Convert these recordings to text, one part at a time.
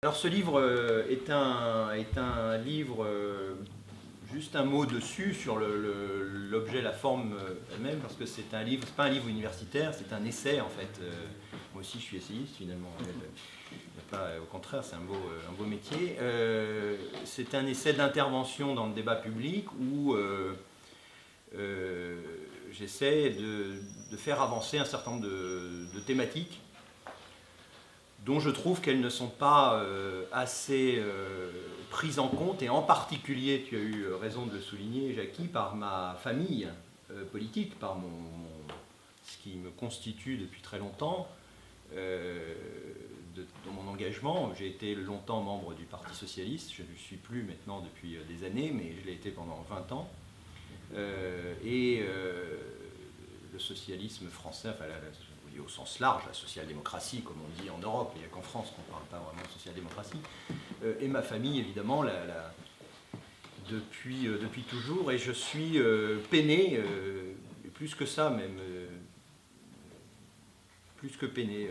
Alors ce livre est un livre, juste un mot dessus sur l'objet, la forme elle-même, parce que c'est un livre, c'est pas un livre universitaire, c'est un essai en fait. Moi aussi je suis essayiste finalement, au contraire c'est un beau métier. C'est un essai d'intervention dans le débat public où j'essaie de faire avancer un certain nombre de thématiques dont je trouve qu'elles ne sont pas assez prises en compte, et en particulier, tu as eu raison de le souligner, Jackie, par ma famille politique, par ce qui me constitue depuis très longtemps, dans mon engagement. J'ai été longtemps membre du Parti Socialiste, je ne le suis plus maintenant depuis des années, mais je l'ai été pendant 20 ans. Le socialisme français, enfin au sens large, la social-démocratie, comme on dit en Europe, il n'y a qu'en France qu'on ne parle pas vraiment de social-démocratie, et ma famille, évidemment, depuis toujours, et je suis peiné, plus que ça même, plus que peiné.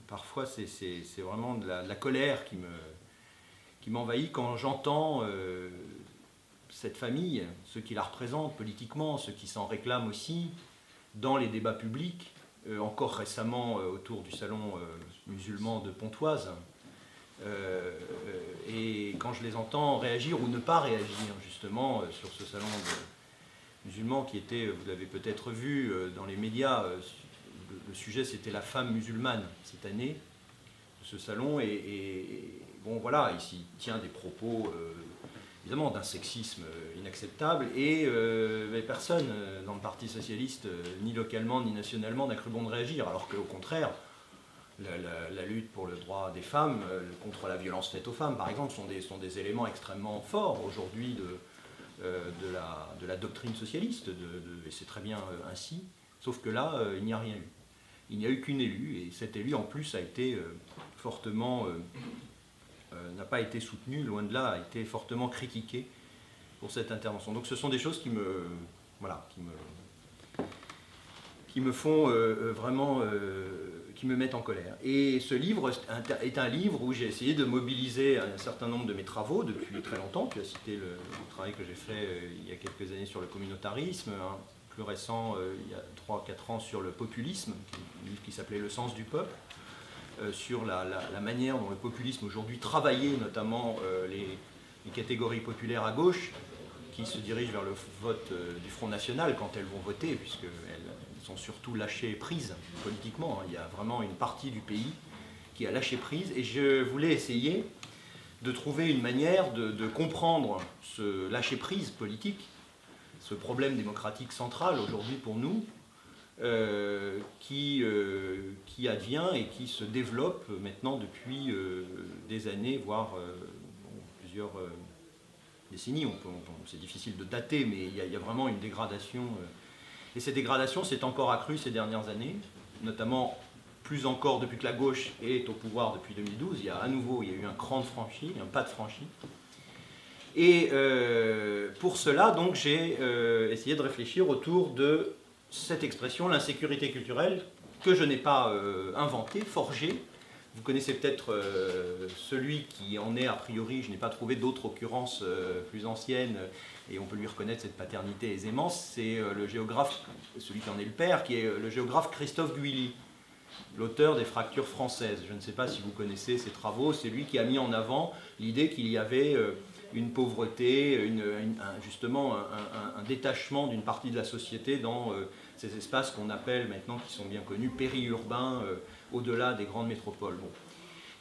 Parfois, c'est vraiment de la colère qui m'envahit quand j'entends cette famille, ceux qui la représentent politiquement, ceux qui s'en réclament aussi, dans les débats publics, encore récemment autour du salon musulman de Pontoise, et quand je les entends réagir ou ne pas réagir justement sur ce salon musulman qui était, vous l'avez peut-être vu dans les médias, le sujet c'était la femme musulmane cette année de ce salon, et bon voilà, il s'y tient des propos évidemment d'un sexisme inacceptable, et personne dans le Parti Socialiste, ni localement ni nationalement, n'a cru bon de réagir, alors qu'au contraire, la lutte pour le droit des femmes, contre la violence faite aux femmes par exemple, sont des éléments extrêmement forts aujourd'hui de la doctrine socialiste, et c'est très bien ainsi, sauf que là, il n'y a rien eu. Il n'y a eu qu'une élue, et cette élue en plus a été fortement... n'a pas été soutenu, loin de là, a été fortement critiqué pour cette intervention. Donc ce sont des choses qui me font vraiment, qui me mettent en colère. Et ce livre est un livre où j'ai essayé de mobiliser un certain nombre de mes travaux depuis très longtemps. Tu as cité le travail que j'ai fait il y a quelques années sur le communautarisme, hein, plus récent, il y a 3-4 ans, sur le populisme, un livre qui s'appelait Le sens du peuple. Sur la manière dont le populisme aujourd'hui travaillait, notamment les catégories populaires à gauche, qui se dirigent vers le vote du Front National quand elles vont voter, puisqu'elles sont surtout lâchées prises politiquement. Il y a vraiment une partie du pays qui a lâché prise, et je voulais essayer de trouver une manière de comprendre ce lâcher prise politique, ce problème démocratique central aujourd'hui pour nous, qui advient et qui se développe maintenant depuis des années, voire plusieurs décennies. C'est difficile de dater, mais il y a vraiment une dégradation. Et cette dégradation s'est encore accrue ces dernières années, notamment plus encore depuis que la gauche est au pouvoir depuis 2012. Il y a eu un cran de franchi, un pas de franchi. Et pour cela, donc, j'ai essayé de réfléchir autour de cette expression, l'insécurité culturelle, que je n'ai pas inventée, forgée. Vous connaissez peut-être celui qui en est a priori, je n'ai pas trouvé d'autres occurrences plus anciennes, et on peut lui reconnaître cette paternité aisément, c'est le géographe, celui qui en est le père, qui est le géographe Christophe Guilly, l'auteur des Fractures françaises. Je ne sais pas si vous connaissez ses travaux, c'est lui qui a mis en avant l'idée qu'il y avait une pauvreté, justement un détachement d'une partie de la société dans ces espaces qu'on appelle maintenant, qui sont bien connus, périurbains, au-delà des grandes métropoles. Bon.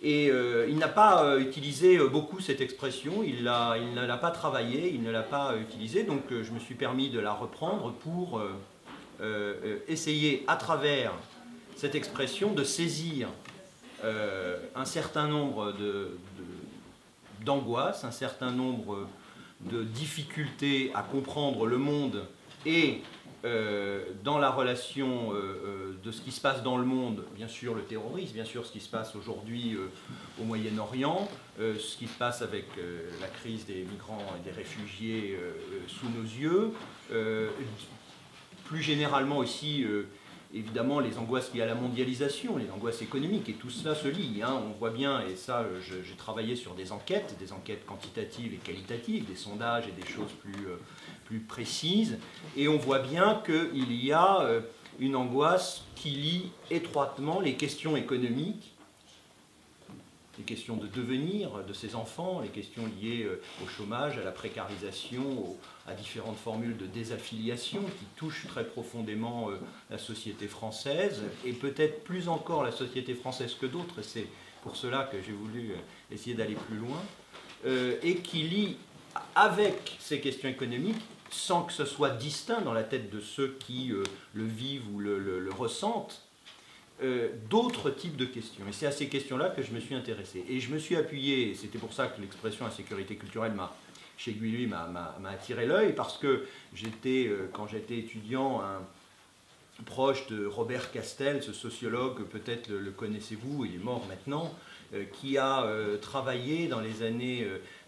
Et il n'a pas utilisé beaucoup cette expression, il ne l'a pas travaillée, il ne l'a pas utilisée, donc je me suis permis de la reprendre pour essayer, à travers cette expression, de saisir un certain nombre d'angoisses, un certain nombre de difficultés à comprendre le monde, et dans la relation de ce qui se passe dans le monde, bien sûr le terrorisme, bien sûr ce qui se passe aujourd'hui au Moyen-Orient, ce qui se passe avec la crise des migrants et des réfugiés sous nos yeux, plus généralement aussi évidemment les angoisses liées à la mondialisation, les angoisses économiques, et tout cela se lie. Hein. On voit bien, et ça j'ai travaillé sur des enquêtes quantitatives et qualitatives, des sondages et des choses plus précises, et on voit bien qu'il y a une angoisse qui lie étroitement les questions économiques, les questions de devenir de ces enfants, les questions liées au chômage, à la précarisation, à différentes formules de désaffiliation qui touchent très profondément la société française, et peut-être plus encore la société française que d'autres, et c'est pour cela que j'ai voulu essayer d'aller plus loin, et qui lie avec ces questions économiques, sans que ce soit distinct dans la tête de ceux qui le vivent ou le ressentent, d'autres types de questions. Et c'est à ces questions-là que je me suis intéressé. Et je me suis appuyé, c'était pour ça que l'expression insécurité culturelle chez Guilluy m'a attiré l'œil, parce que quand j'étais étudiant, proche de Robert Castel, ce sociologue, peut-être le connaissez-vous, il est mort maintenant, qui a travaillé dans les années,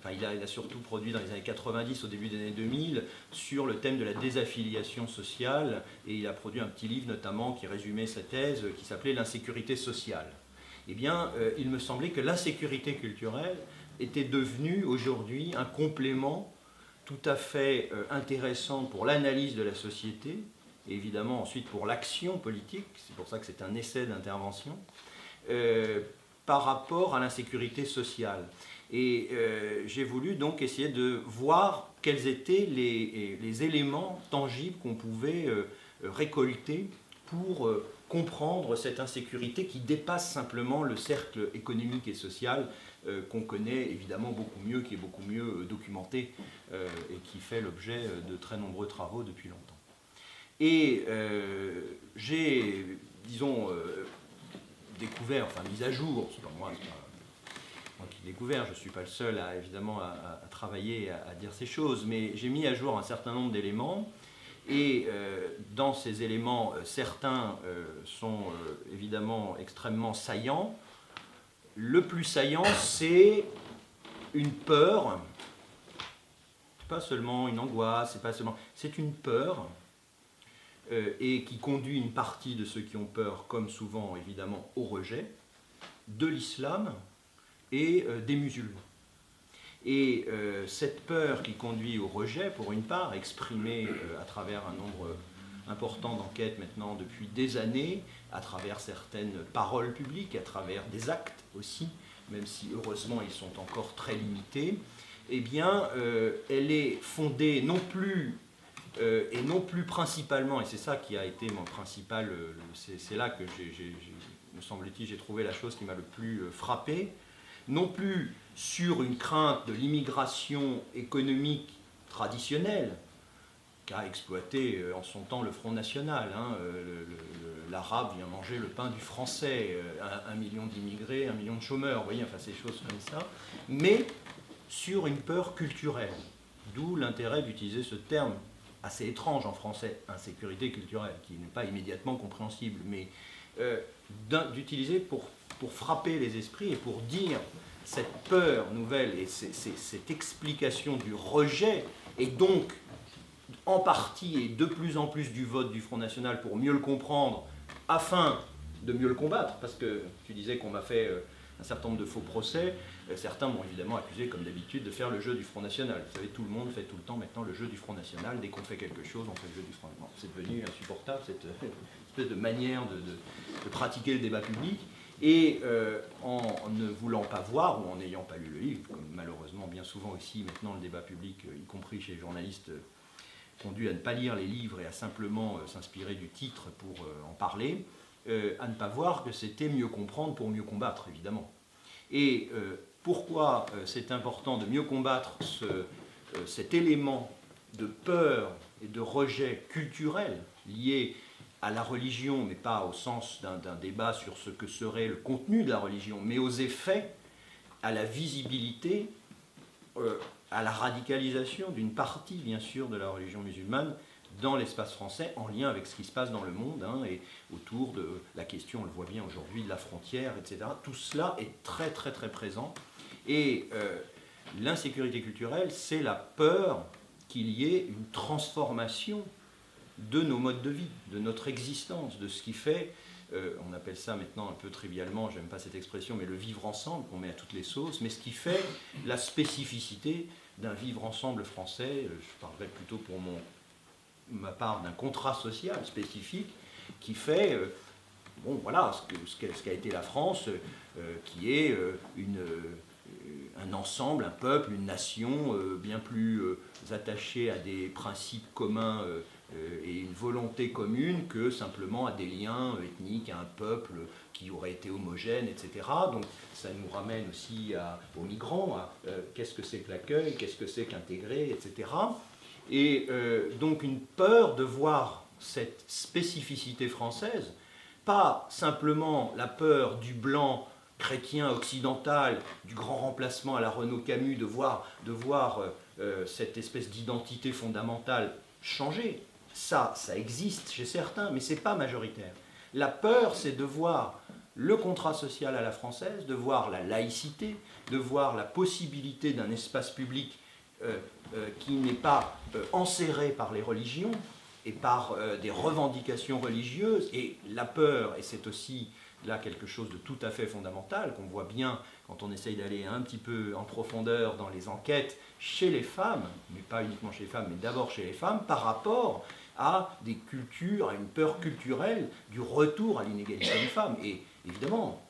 il a surtout produit dans les années 90, au début des années 2000, sur le thème de la désaffiliation sociale, et il a produit un petit livre notamment qui résumait sa thèse, qui s'appelait L'insécurité sociale. Eh bien, il me semblait que l'insécurité culturelle était devenue aujourd'hui un complément tout à fait intéressant pour l'analyse de la société, et évidemment ensuite pour l'action politique, c'est pour ça que c'est un essai d'intervention, par rapport à l'insécurité sociale. Et j'ai voulu donc essayer de voir quels étaient les éléments tangibles qu'on pouvait récolter pour comprendre cette insécurité qui dépasse simplement le cercle économique et social qu'on connaît évidemment beaucoup mieux, qui est beaucoup mieux documenté et qui fait l'objet de très nombreux travaux depuis longtemps. Et j'ai, disons, découvert, mis à jour, c'est pas moi qui l'ai découvert, je ne suis pas le seul évidemment à travailler, à dire ces choses, mais j'ai mis à jour un certain nombre d'éléments, et dans ces éléments, certains sont évidemment extrêmement saillants. Le plus saillant, c'est une peur, pas seulement une angoisse, c'est une peur, et qui conduit une partie de ceux qui ont peur, comme souvent évidemment, au rejet de l'islam et des musulmans. Et cette peur qui conduit au rejet, pour une part, exprimée à travers un nombre important d'enquêtes maintenant depuis des années, à travers certaines paroles publiques, à travers des actes aussi, même si heureusement ils sont encore très limités, eh bien elle est fondée non plus et non plus principalement, et c'est ça qui a été mon principal, c'est là que me semble-t-il, j'ai trouvé la chose qui m'a le plus frappé, non plus sur une crainte de l'immigration économique traditionnelle qu'a exploité en son temps le Front National. L'arabe vient manger le pain du français, 1 million d'immigrés, 1 million de chômeurs, vous voyez, ces choses comme ça, mais sur une peur culturelle, d'où l'intérêt d'utiliser ce terme assez étrange en français, insécurité culturelle, qui n'est pas immédiatement compréhensible, mais d'utiliser pour frapper les esprits et pour dire cette peur nouvelle et cette explication du rejet, et donc en partie et de plus en plus du vote du Front National pour mieux le comprendre, afin de mieux le combattre, parce que tu disais qu'on m'a fait un certain nombre de faux procès, certains m'ont évidemment accusé, comme d'habitude, de faire le jeu du Front National. Vous savez, tout le monde fait tout le temps maintenant le jeu du Front National. Dès qu'on fait quelque chose, on fait le jeu du Front National. C'est devenu insupportable, cette espèce de manière de pratiquer le débat public. Et en ne voulant pas voir, ou en n'ayant pas lu le livre, comme malheureusement bien souvent aussi maintenant le débat public, y compris chez les journalistes, conduit à ne pas lire les livres et à simplement s'inspirer du titre pour en parler, à ne pas voir que c'était mieux comprendre pour mieux combattre, évidemment. Et pourquoi c'est important de mieux combattre cet élément de peur et de rejet culturel lié à la religion, mais pas au sens d'un débat sur ce que serait le contenu de la religion, mais aux effets, à la visibilité, à la radicalisation d'une partie, bien sûr, de la religion musulmane dans l'espace français, en lien avec ce qui se passe dans le monde, et autour de la question, on le voit bien aujourd'hui, de la frontière, etc. Tout cela est très, très, très présent. Et l'insécurité culturelle, c'est la peur qu'il y ait une transformation de nos modes de vie, de notre existence, de ce qui fait, on appelle ça maintenant un peu trivialement, j'aime pas cette expression, mais le vivre ensemble qu'on met à toutes les sauces, mais ce qui fait la spécificité d'un vivre ensemble français, je parlerai plutôt pour ma part d'un contrat social spécifique qui fait, bon voilà, ce qu'a été la France, qui est un ensemble, un peuple, une nation bien plus attachée à des principes communs et une volonté commune que simplement à des liens ethniques, à un peuple qui aurait été homogène, etc. Donc ça nous ramène aussi aux migrants, à qu'est-ce que c'est que l'accueil, qu'est-ce que c'est qu'intégrer, etc. Et donc une peur de voir cette spécificité française, pas simplement la peur du blanc chrétien occidental, du grand remplacement à la Renaud Camus, de voir cette espèce d'identité fondamentale changer. Ça existe chez certains, mais ce n'est pas majoritaire. La peur, c'est de voir le contrat social à la française, de voir la laïcité, de voir la possibilité d'un espace public qui n'est pas enserré par les religions et par des revendications religieuses. Et la peur, et c'est aussi là quelque chose de tout à fait fondamental, qu'on voit bien quand on essaye d'aller un petit peu en profondeur dans les enquêtes chez les femmes, mais pas uniquement chez les femmes, mais d'abord chez les femmes, par rapport à des cultures, à une peur culturelle du retour à l'inégalité homme-femme. Et évidemment,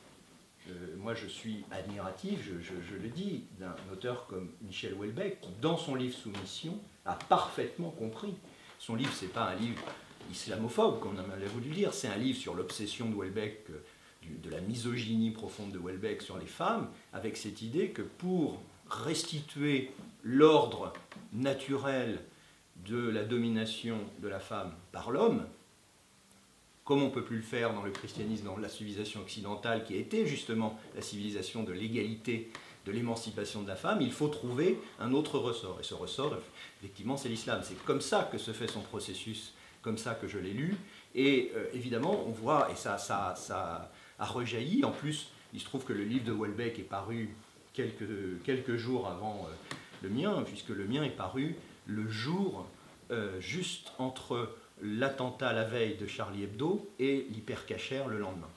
moi je suis admiratif, je le dis, d'un auteur comme Michel Houellebecq, qui dans son livre Soumission a parfaitement compris. Son livre, c'est pas un livre islamophobe, comme on a voulu dire, c'est un livre sur l'obsession de Houellebecq, de la misogynie profonde de Houellebecq sur les femmes, avec cette idée que pour restituer l'ordre naturel de la domination de la femme par l'homme, comme on ne peut plus le faire dans le christianisme, dans la civilisation occidentale, qui a été justement la civilisation de l'égalité, de l'émancipation de la femme, il faut trouver un autre ressort. Et ce ressort, effectivement, c'est l'islam. C'est comme ça que se fait son processus, comme ça que je l'ai lu. Et évidemment, on voit, et ça a rejailli. En plus, il se trouve que le livre de Houellebecq est paru quelques jours avant le mien, puisque le mien est paru le jour juste entre l'attentat la veille de Charlie Hebdo et l'hypercachère le lendemain.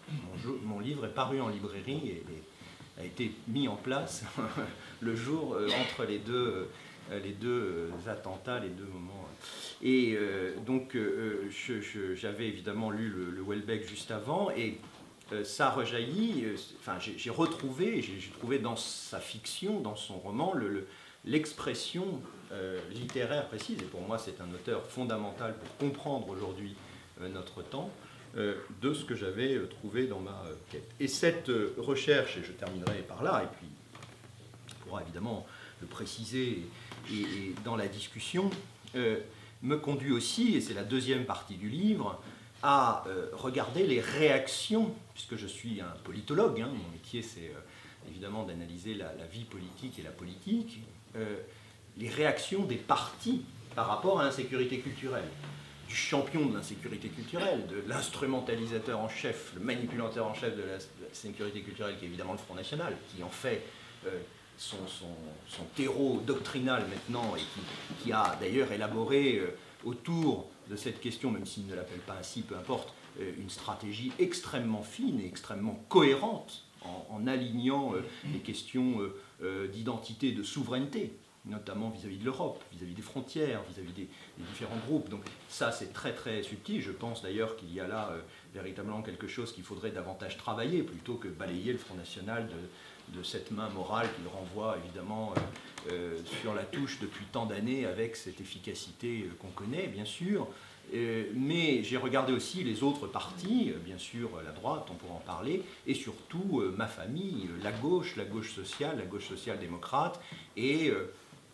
Mon livre est paru en librairie et a été mis en place le jour entre les deux attentats, les deux moments. Et donc j'avais évidemment lu le Houellebecq juste avant, et ça rejaillit, enfin j'ai retrouvé, j'ai trouvé dans sa fiction, dans son roman, l'expression littéraire précise, et pour moi c'est un auteur fondamental pour comprendre aujourd'hui notre temps, de ce que j'avais trouvé dans ma quête. Et cette recherche, et je terminerai par là, et puis on pourra évidemment le préciser et dans la discussion, me conduit aussi, et c'est la deuxième partie du livre, à regarder les réactions, puisque je suis un politologue, hein, mon métier c'est évidemment d'analyser la vie politique et la politique, les réactions des partis par rapport à l'insécurité culturelle, du champion de l'insécurité culturelle, de l'instrumentalisateur en chef, le manipulateur en chef de la sécurité culturelle, qui est évidemment le Front National, qui en fait son terreau doctrinal maintenant, et qui a d'ailleurs élaboré autour de cette question, même s'il ne l'appelle pas ainsi, peu importe, une stratégie extrêmement fine et extrêmement cohérente en alignant les questions d'identité et de souveraineté, notamment vis-à-vis de l'Europe, vis-à-vis des frontières, vis-à-vis des différents groupes. Donc ça, c'est très très subtil. Je pense d'ailleurs qu'il y a là véritablement quelque chose qu'il faudrait davantage travailler, plutôt que balayer le Front National de cette main morale qu'il renvoie évidemment sur la touche depuis tant d'années, avec cette efficacité qu'on connaît, bien sûr. Mais j'ai regardé aussi les autres partis, bien sûr la droite, on pourra en parler, et surtout ma famille, la gauche social-démocrate, et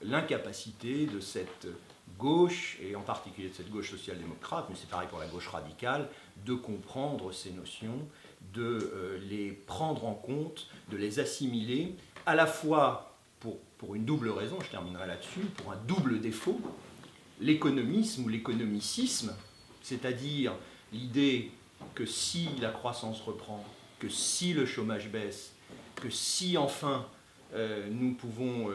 l'incapacité de cette gauche, et en particulier de cette gauche social-démocrate, mais c'est pareil pour la gauche radicale, de comprendre ces notions, de les prendre en compte, de les assimiler, à la fois pour une double raison, je terminerai là-dessus, pour un double défaut, l'économisme ou l'économicisme, c'est-à-dire l'idée que si la croissance reprend, que si le chômage baisse, que si enfin nous pouvons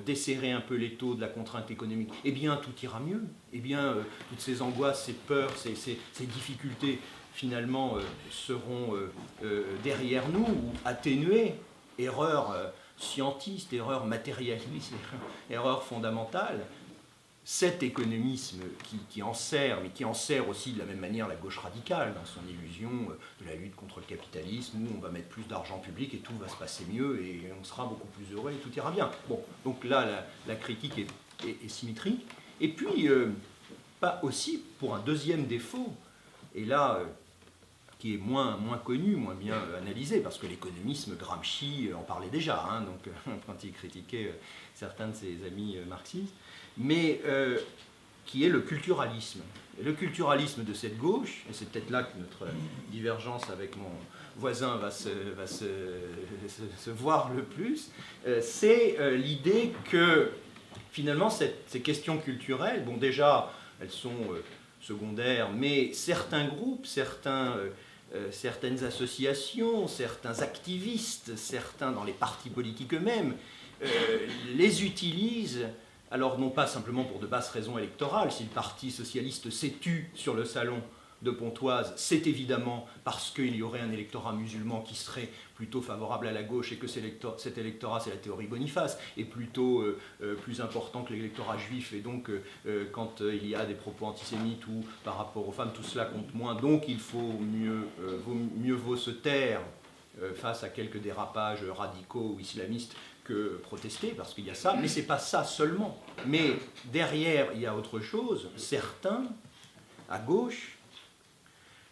desserrer un peu l'étau de la contrainte économique, eh bien tout ira mieux. Eh bien toutes ces angoisses, ces peurs, ces difficultés finalement seront derrière nous ou atténuées. Erreur scientiste, erreur matérialiste, erreur fondamentale. Cet économisme qui en sert, mais qui en sert aussi de la même manière la gauche radicale, dans son illusion de la lutte contre le capitalisme, où on va mettre plus d'argent public et tout va se passer mieux et on sera beaucoup plus heureux et tout ira bien. Bon, donc là, la critique est symétrique. Et puis, pas aussi pour un deuxième défaut, et là, qui est moins connu, moins bien analysé, parce que l'économisme, Gramsci en parlait déjà, hein, donc, quand il critiquait certains de ses amis marxistes, mais qui est le culturalisme. Et le culturalisme de cette gauche, et c'est peut-être là que notre divergence avec mon voisin va se voir le plus, c'est l'idée que finalement ces questions culturelles, bon déjà elles sont secondaires, mais certains groupes, certaines associations, certains activistes, certains dans les partis politiques eux-mêmes, les utilisent. Alors non pas simplement pour de basses raisons électorales, si le Parti socialiste s'est tu sur le salon de Pontoise, c'est évidemment parce qu'il y aurait un électorat musulman qui serait plutôt favorable à la gauche et que cet électorat, c'est la théorie Boniface, est plutôt plus important que l'électorat juif, et donc quand il y a des propos antisémites ou par rapport aux femmes, tout cela compte moins, donc il faut mieux vaut se taire face à quelques dérapages radicaux ou islamistes que protester, parce qu'il y a ça, mais ce n'est pas ça seulement. Mais derrière, il y a autre chose. Certains, à gauche,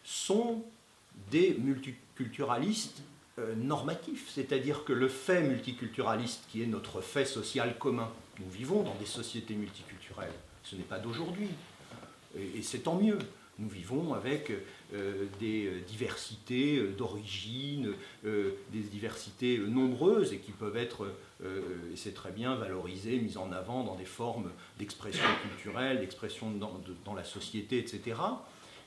sont des multiculturalistes normatifs, c'est-à-dire que le fait multiculturaliste, qui est notre fait social commun, nous vivons dans des sociétés multiculturelles, ce n'est pas d'aujourd'hui, et c'est tant mieux. Nous vivons avec des diversités d'origine, des diversités nombreuses et qui peuvent être, et c'est très bien, valorisées, mises en avant dans des formes d'expression culturelle, d'expression dans la société, etc.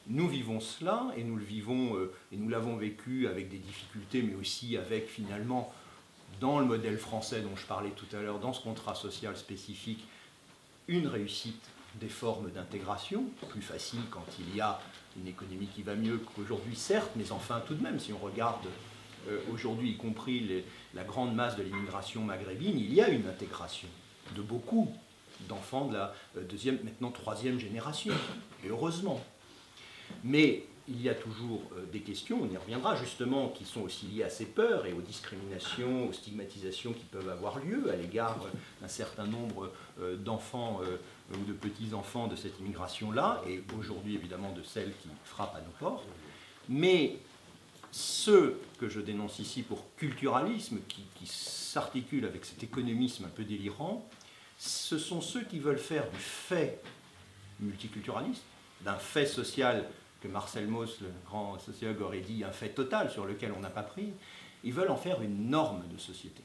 Nous vivons cela et nous le vivons, et nous l'avons vécu avec des difficultés, mais aussi avec finalement, dans le modèle français dont je parlais tout à l'heure, dans ce contrat social spécifique, une réussite des formes d'intégration, plus facile quand il y a une économie qui va mieux qu'aujourd'hui, certes, mais enfin tout de même, si on regarde aujourd'hui, y compris la grande masse de l'immigration maghrébine, il y a une intégration de beaucoup d'enfants de la deuxième, maintenant troisième génération, et heureusement. Mais il y a toujours des questions, on y reviendra justement, qui sont aussi liées à ces peurs et aux discriminations, aux stigmatisations qui peuvent avoir lieu à l'égard d'un certain nombre d'enfants ou de petits-enfants de cette immigration-là, et aujourd'hui évidemment de celles qui frappent à nos portes. Mais ceux que je dénonce ici pour culturalisme, qui s'articule avec cet économisme un peu délirant, ce sont ceux qui veulent faire du fait multiculturaliste, d'un fait social que Marcel Mauss, le grand sociologue, aurait dit un fait total sur lequel on n'a pas pris, ils veulent en faire une norme de société.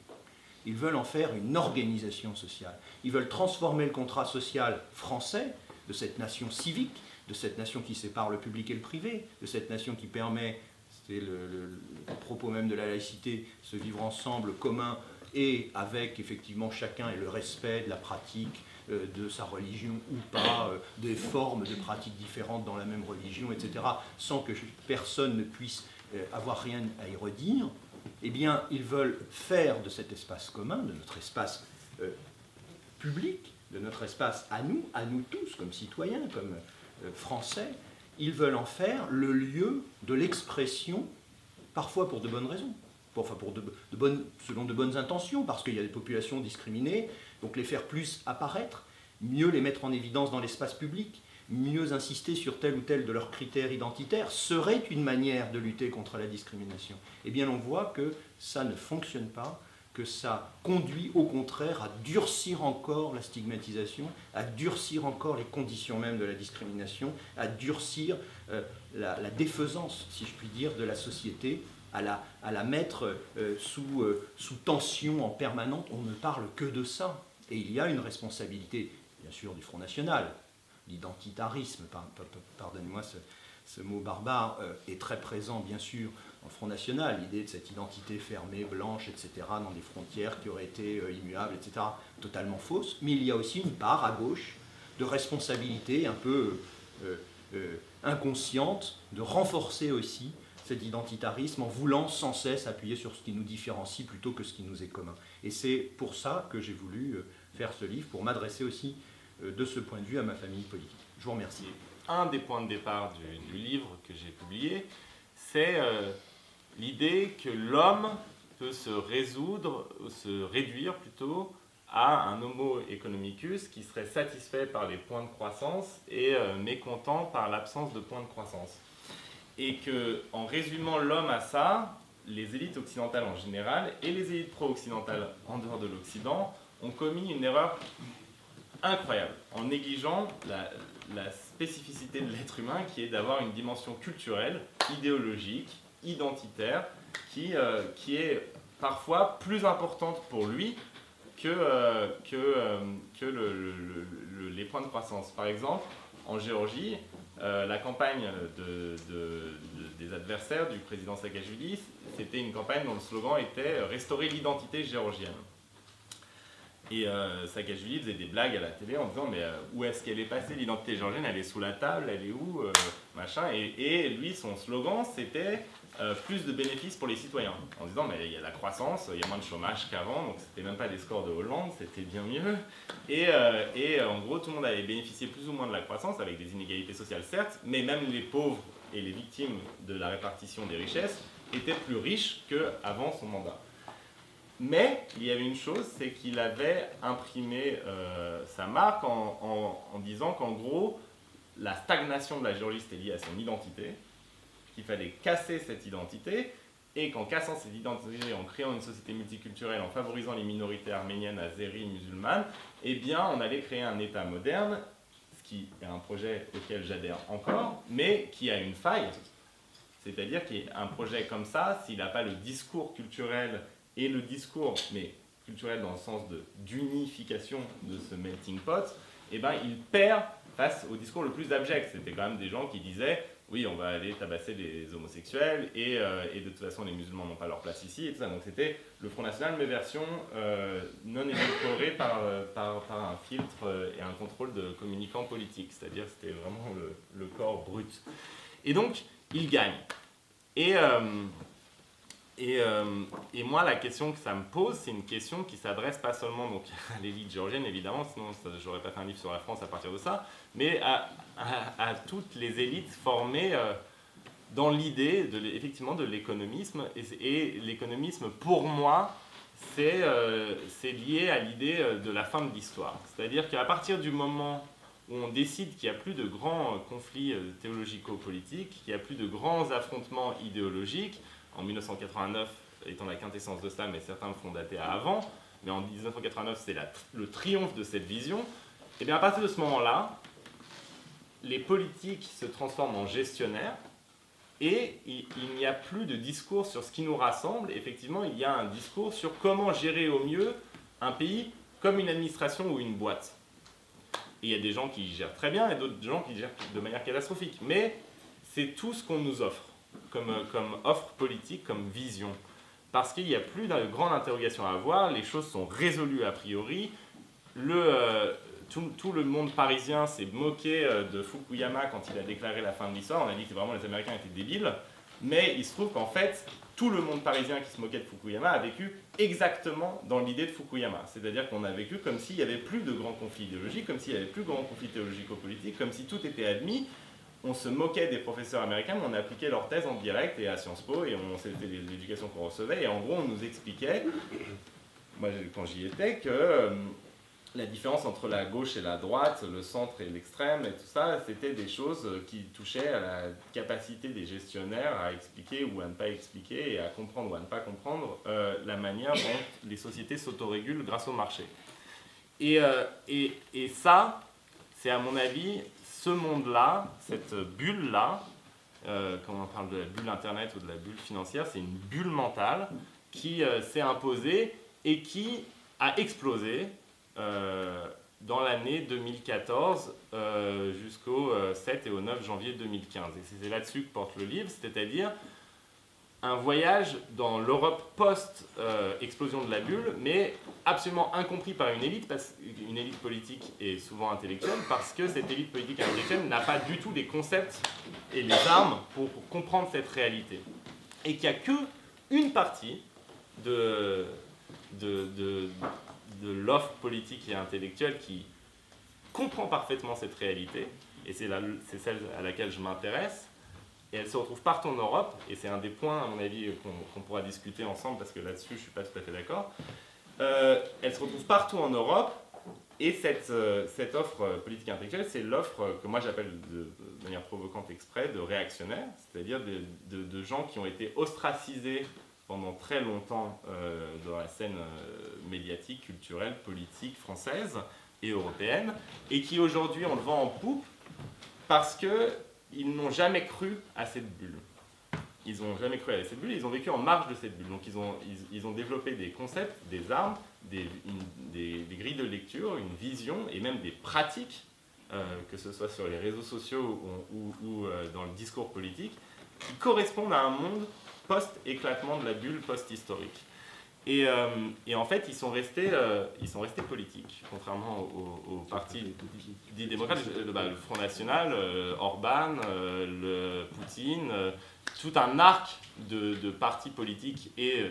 Ils veulent en faire une organisation sociale. Ils veulent transformer le contrat social français, de cette nation civique, de cette nation qui sépare le public et le privé, de cette nation qui permet, c'est le propos même de la laïcité, ce vivre ensemble commun et avec effectivement chacun et le respect de la pratique de sa religion ou pas, des formes de pratiques différentes dans la même religion, etc., sans que personne ne puisse avoir rien à y redire. Eh bien, ils veulent faire de cet espace commun, de notre espace public, de notre espace à nous tous, comme citoyens, comme Français, ils veulent en faire le lieu de l'expression, parfois pour de bonnes raisons, enfin selon de bonnes intentions, parce qu'il y a des populations discriminées, donc les faire plus apparaître, mieux les mettre en évidence dans l'espace public, mieux insister sur tel ou tel de leurs critères identitaires, serait une manière de lutter contre la discrimination. Eh bien, on voit que ça ne fonctionne pas, que ça conduit au contraire à durcir encore la stigmatisation, à durcir encore les conditions même de la discrimination, à durcir la défaisance, si je puis dire, de la société, à la mettre sous tension en permanente. On ne parle que de ça. Et il y a une responsabilité, bien sûr, du Front National, l'identitarisme, pardonnez-moi ce mot barbare est très présent, bien sûr, dans le Front National, l'idée de cette identité fermée, blanche, etc., dans des frontières qui auraient été immuables, etc., totalement fausse. Mais il y a aussi une part à gauche de responsabilité un peu inconsciente, de renforcer aussi cet identitarisme en voulant sans cesse appuyer sur ce qui nous différencie plutôt que ce qui nous est commun. Et c'est pour ça que j'ai voulu faire ce livre, pour m'adresser aussi de ce point de vue à ma famille politique. Je vous remercie. Un des points de départ du livre que j'ai publié, c'est l'idée que l'homme peut se réduire plutôt à un homo economicus qui serait satisfait par les points de croissance et mécontent par l'absence de points de croissance. Et qu'en résumant l'homme à ça, les élites occidentales en général et les élites pro-occidentales en dehors de l'Occident ont commis une erreur incroyable en négligeant la spécificité de l'être humain qui est d'avoir une dimension culturelle, idéologique, identitaire, qui est parfois plus importante pour lui que les points de croissance. Par exemple, en Géorgie, la campagne des adversaires du président Saakashvili, c'était une campagne dont le slogan était « Restaurer l'identité géorgienne ». Et Saakashvili faisait des blagues à la télé en disant « Mais où est-ce qu'elle est passée l'identité géorgienne? Elle est sous la table, elle est où machin ». Et lui, son slogan, c'était plus de bénéfices pour les citoyens. En disant « Mais il y a la croissance, il y a moins de chômage qu'avant, donc c'était même pas des scores de Hollande, c'était bien mieux. » Et en gros, tout le monde avait bénéficié plus ou moins de la croissance, avec des inégalités sociales certes, mais même les pauvres et les victimes de la répartition des richesses étaient plus riches qu'avant son mandat. Mais il y avait une chose, c'est qu'il avait imprimé sa marque en disant qu'en gros, la stagnation de la Géorgie était liée à son identité, qu'il fallait casser cette identité, et qu'en cassant cette identité, en créant une société multiculturelle, en favorisant les minorités arméniennes, azéries, musulmanes, eh bien, on allait créer un État moderne, ce qui est un projet auquel j'adhère encore, mais qui a une faille. C'est-à-dire qu'un projet comme ça, s'il n'a pas le discours culturel et le discours, mais culturel dans le sens d'unification de ce melting pot, eh ben, il perd face au discours le plus abject. C'était quand même des gens qui disaient oui, on va aller tabasser les homosexuels et de toute façon les musulmans n'ont pas leur place ici et tout ça. Donc c'était le Front National, mais version non édulcorée par un filtre et un contrôle de communicants politiques. C'est-à-dire c'était vraiment le corps brut. Et donc, il gagne. Et moi, la question que ça me pose, c'est une question qui s'adresse pas seulement donc, à l'élite géorgienne, évidemment, sinon j'aurais pas fait un livre sur la France à partir de ça, mais à toutes les élites formées dans l'idée effectivement de l'économisme. Et l'économisme, pour moi, c'est lié à l'idée de la fin de l'histoire. C'est-à-dire qu'à partir du moment où on décide qu'il n'y a plus de grands conflits théologico-politiques, qu'il n'y a plus de grands affrontements idéologiques, en 1989 étant la quintessence de ça, mais certains le font dater à avant, mais en 1989 c'est le triomphe de cette vision, et bien à partir de ce moment-là, les politiques se transforment en gestionnaires, et il n'y a plus de discours sur ce qui nous rassemble. Effectivement, il y a un discours sur comment gérer au mieux un pays comme une administration ou une boîte. Et il y a des gens qui gèrent très bien et d'autres gens qui gèrent de manière catastrophique. Mais c'est tout ce qu'on nous offre comme offre politique, comme vision. Parce qu'il n'y a plus de grande interrogation à avoir, les choses sont résolues a priori. Tout le monde parisien s'est moqué de Fukuyama quand il a déclaré la fin de l'histoire. On a dit que vraiment les Américains étaient débiles. Mais il se trouve qu'en fait, tout le monde parisien qui se moquait de Fukuyama a vécu exactement dans l'idée de Fukuyama. C'est-à-dire qu'on a vécu comme s'il n'y avait plus de grands conflits idéologiques, comme s'il n'y avait plus de grands conflits théologico-politiques, comme si tout était admis. On se moquait des professeurs américains, mais on appliquait leurs thèses en direct et à Sciences Po, et c'était l'éducation qu'on recevait. Et en gros, on nous expliquait, moi quand j'y étais, que la différence entre la gauche et la droite, le centre et l'extrême, et tout ça, c'était des choses qui touchaient à la capacité des gestionnaires à expliquer ou à ne pas expliquer, et à comprendre ou à ne pas comprendre la manière dont les sociétés s'autorégulent grâce au marché. Et ça, c'est à mon avis, ce monde-là, cette bulle-là, quand on parle de la bulle Internet ou de la bulle financière, c'est une bulle mentale qui s'est imposée et qui a explosé dans l'année 2014 jusqu'au 7 7 et au 9 janvier 2015. Et c'est là-dessus que porte le livre, c'est-à-dire un voyage dans l'Europe post-explosion de la bulle, mais absolument incompris par une élite politique et souvent intellectuelle, parce que cette élite politique et intellectuelle n'a pas du tout les concepts et les armes pour comprendre cette réalité. Et qu'il n'y a qu'une partie de l'offre politique et intellectuelle qui comprend parfaitement cette réalité, et c'est celle à laquelle je m'intéresse, et elle se retrouve partout en Europe, et c'est un des points, à mon avis, qu'on pourra discuter ensemble, parce que là-dessus, je ne suis pas tout à fait d'accord. Elle se retrouve partout en Europe, et cette offre politique et intellectuelle, c'est l'offre que moi j'appelle de manière provocante exprès de réactionnaires, c'est-à-dire de gens qui ont été ostracisés pendant très longtemps dans la scène médiatique, culturelle, politique française et européenne, et qui aujourd'hui ont le vent en poupe parce qu'ils n'ont jamais cru à cette bulle. Ils n'ont jamais cru à cette bulle, ils ont vécu en marge de cette bulle. Donc ils ont développé des concepts, des armes, des grilles de lecture, une vision et même des pratiques, que ce soit sur les réseaux sociaux ou dans le discours politique, qui correspondent à un monde post-éclatement de la bulle post-historique. Et en fait, ils sont restés politiques, contrairement au parti dit démocrate, le Front National, Orban, le Poutine, tout un arc de partis politiques et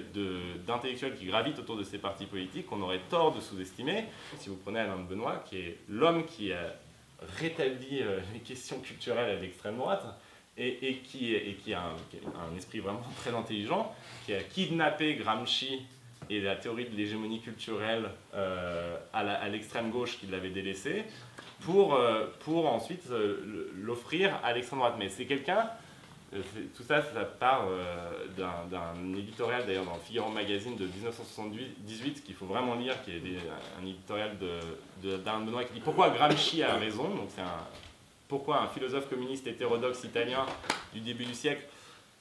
d'intellectuels qui gravitent autour de ces partis politiques qu'on aurait tort de sous-estimer. Si vous prenez Alain de Benoist, qui est l'homme qui a rétabli les questions culturelles à l'extrême droite, et qui a un esprit vraiment très intelligent, qui a kidnappé Gramsci et la théorie de l'hégémonie culturelle à l'extrême gauche qui l'avait délaissé, pour ensuite l'offrir à l'extrême droite. Mais c'est quelqu'un, tout ça part d'un éditorial d'ailleurs dans le Figaro Magazine de 1978 qu'il faut vraiment lire, qui est un éditorial d'Alain de Benoist qui dit pourquoi Gramsci a raison, donc c'est pourquoi un philosophe communiste hétérodoxe italien du début du siècle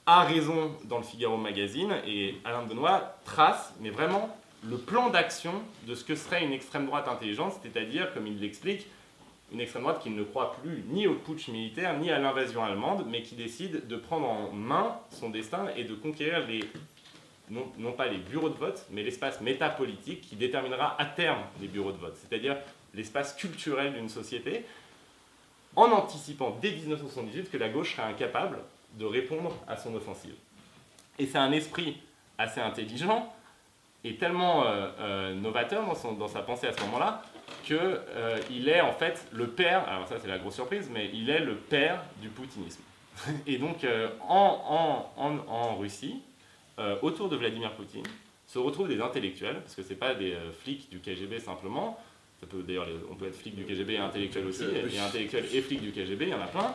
a raison dans le Figaro Magazine, et Alain de Benoist trace, mais vraiment, le plan d'action de ce que serait une extrême droite intelligente, c'est-à-dire, comme il l'explique, une extrême droite qui ne croit plus ni au putsch militaire, ni à l'invasion allemande, mais qui décide de prendre en main son destin et de conquérir non pas les bureaux de vote, mais l'espace métapolitique qui déterminera à terme les bureaux de vote, c'est-à-dire l'espace culturel d'une société, en anticipant dès 1978 que la gauche serait incapable de répondre à son offensive. Et c'est un esprit assez intelligent et tellement novateur dans sa pensée à ce moment-là qu'il est en fait le père, alors ça c'est la grosse surprise, mais il est le père du poutinisme. Et donc en Russie, autour de Vladimir Poutine, se retrouvent des intellectuels, parce que ce n'est pas des flics du KGB simplement. D'ailleurs, on peut être flic du KGB et intellectuel aussi, et intellectuel et flic du KGB, il y en a plein.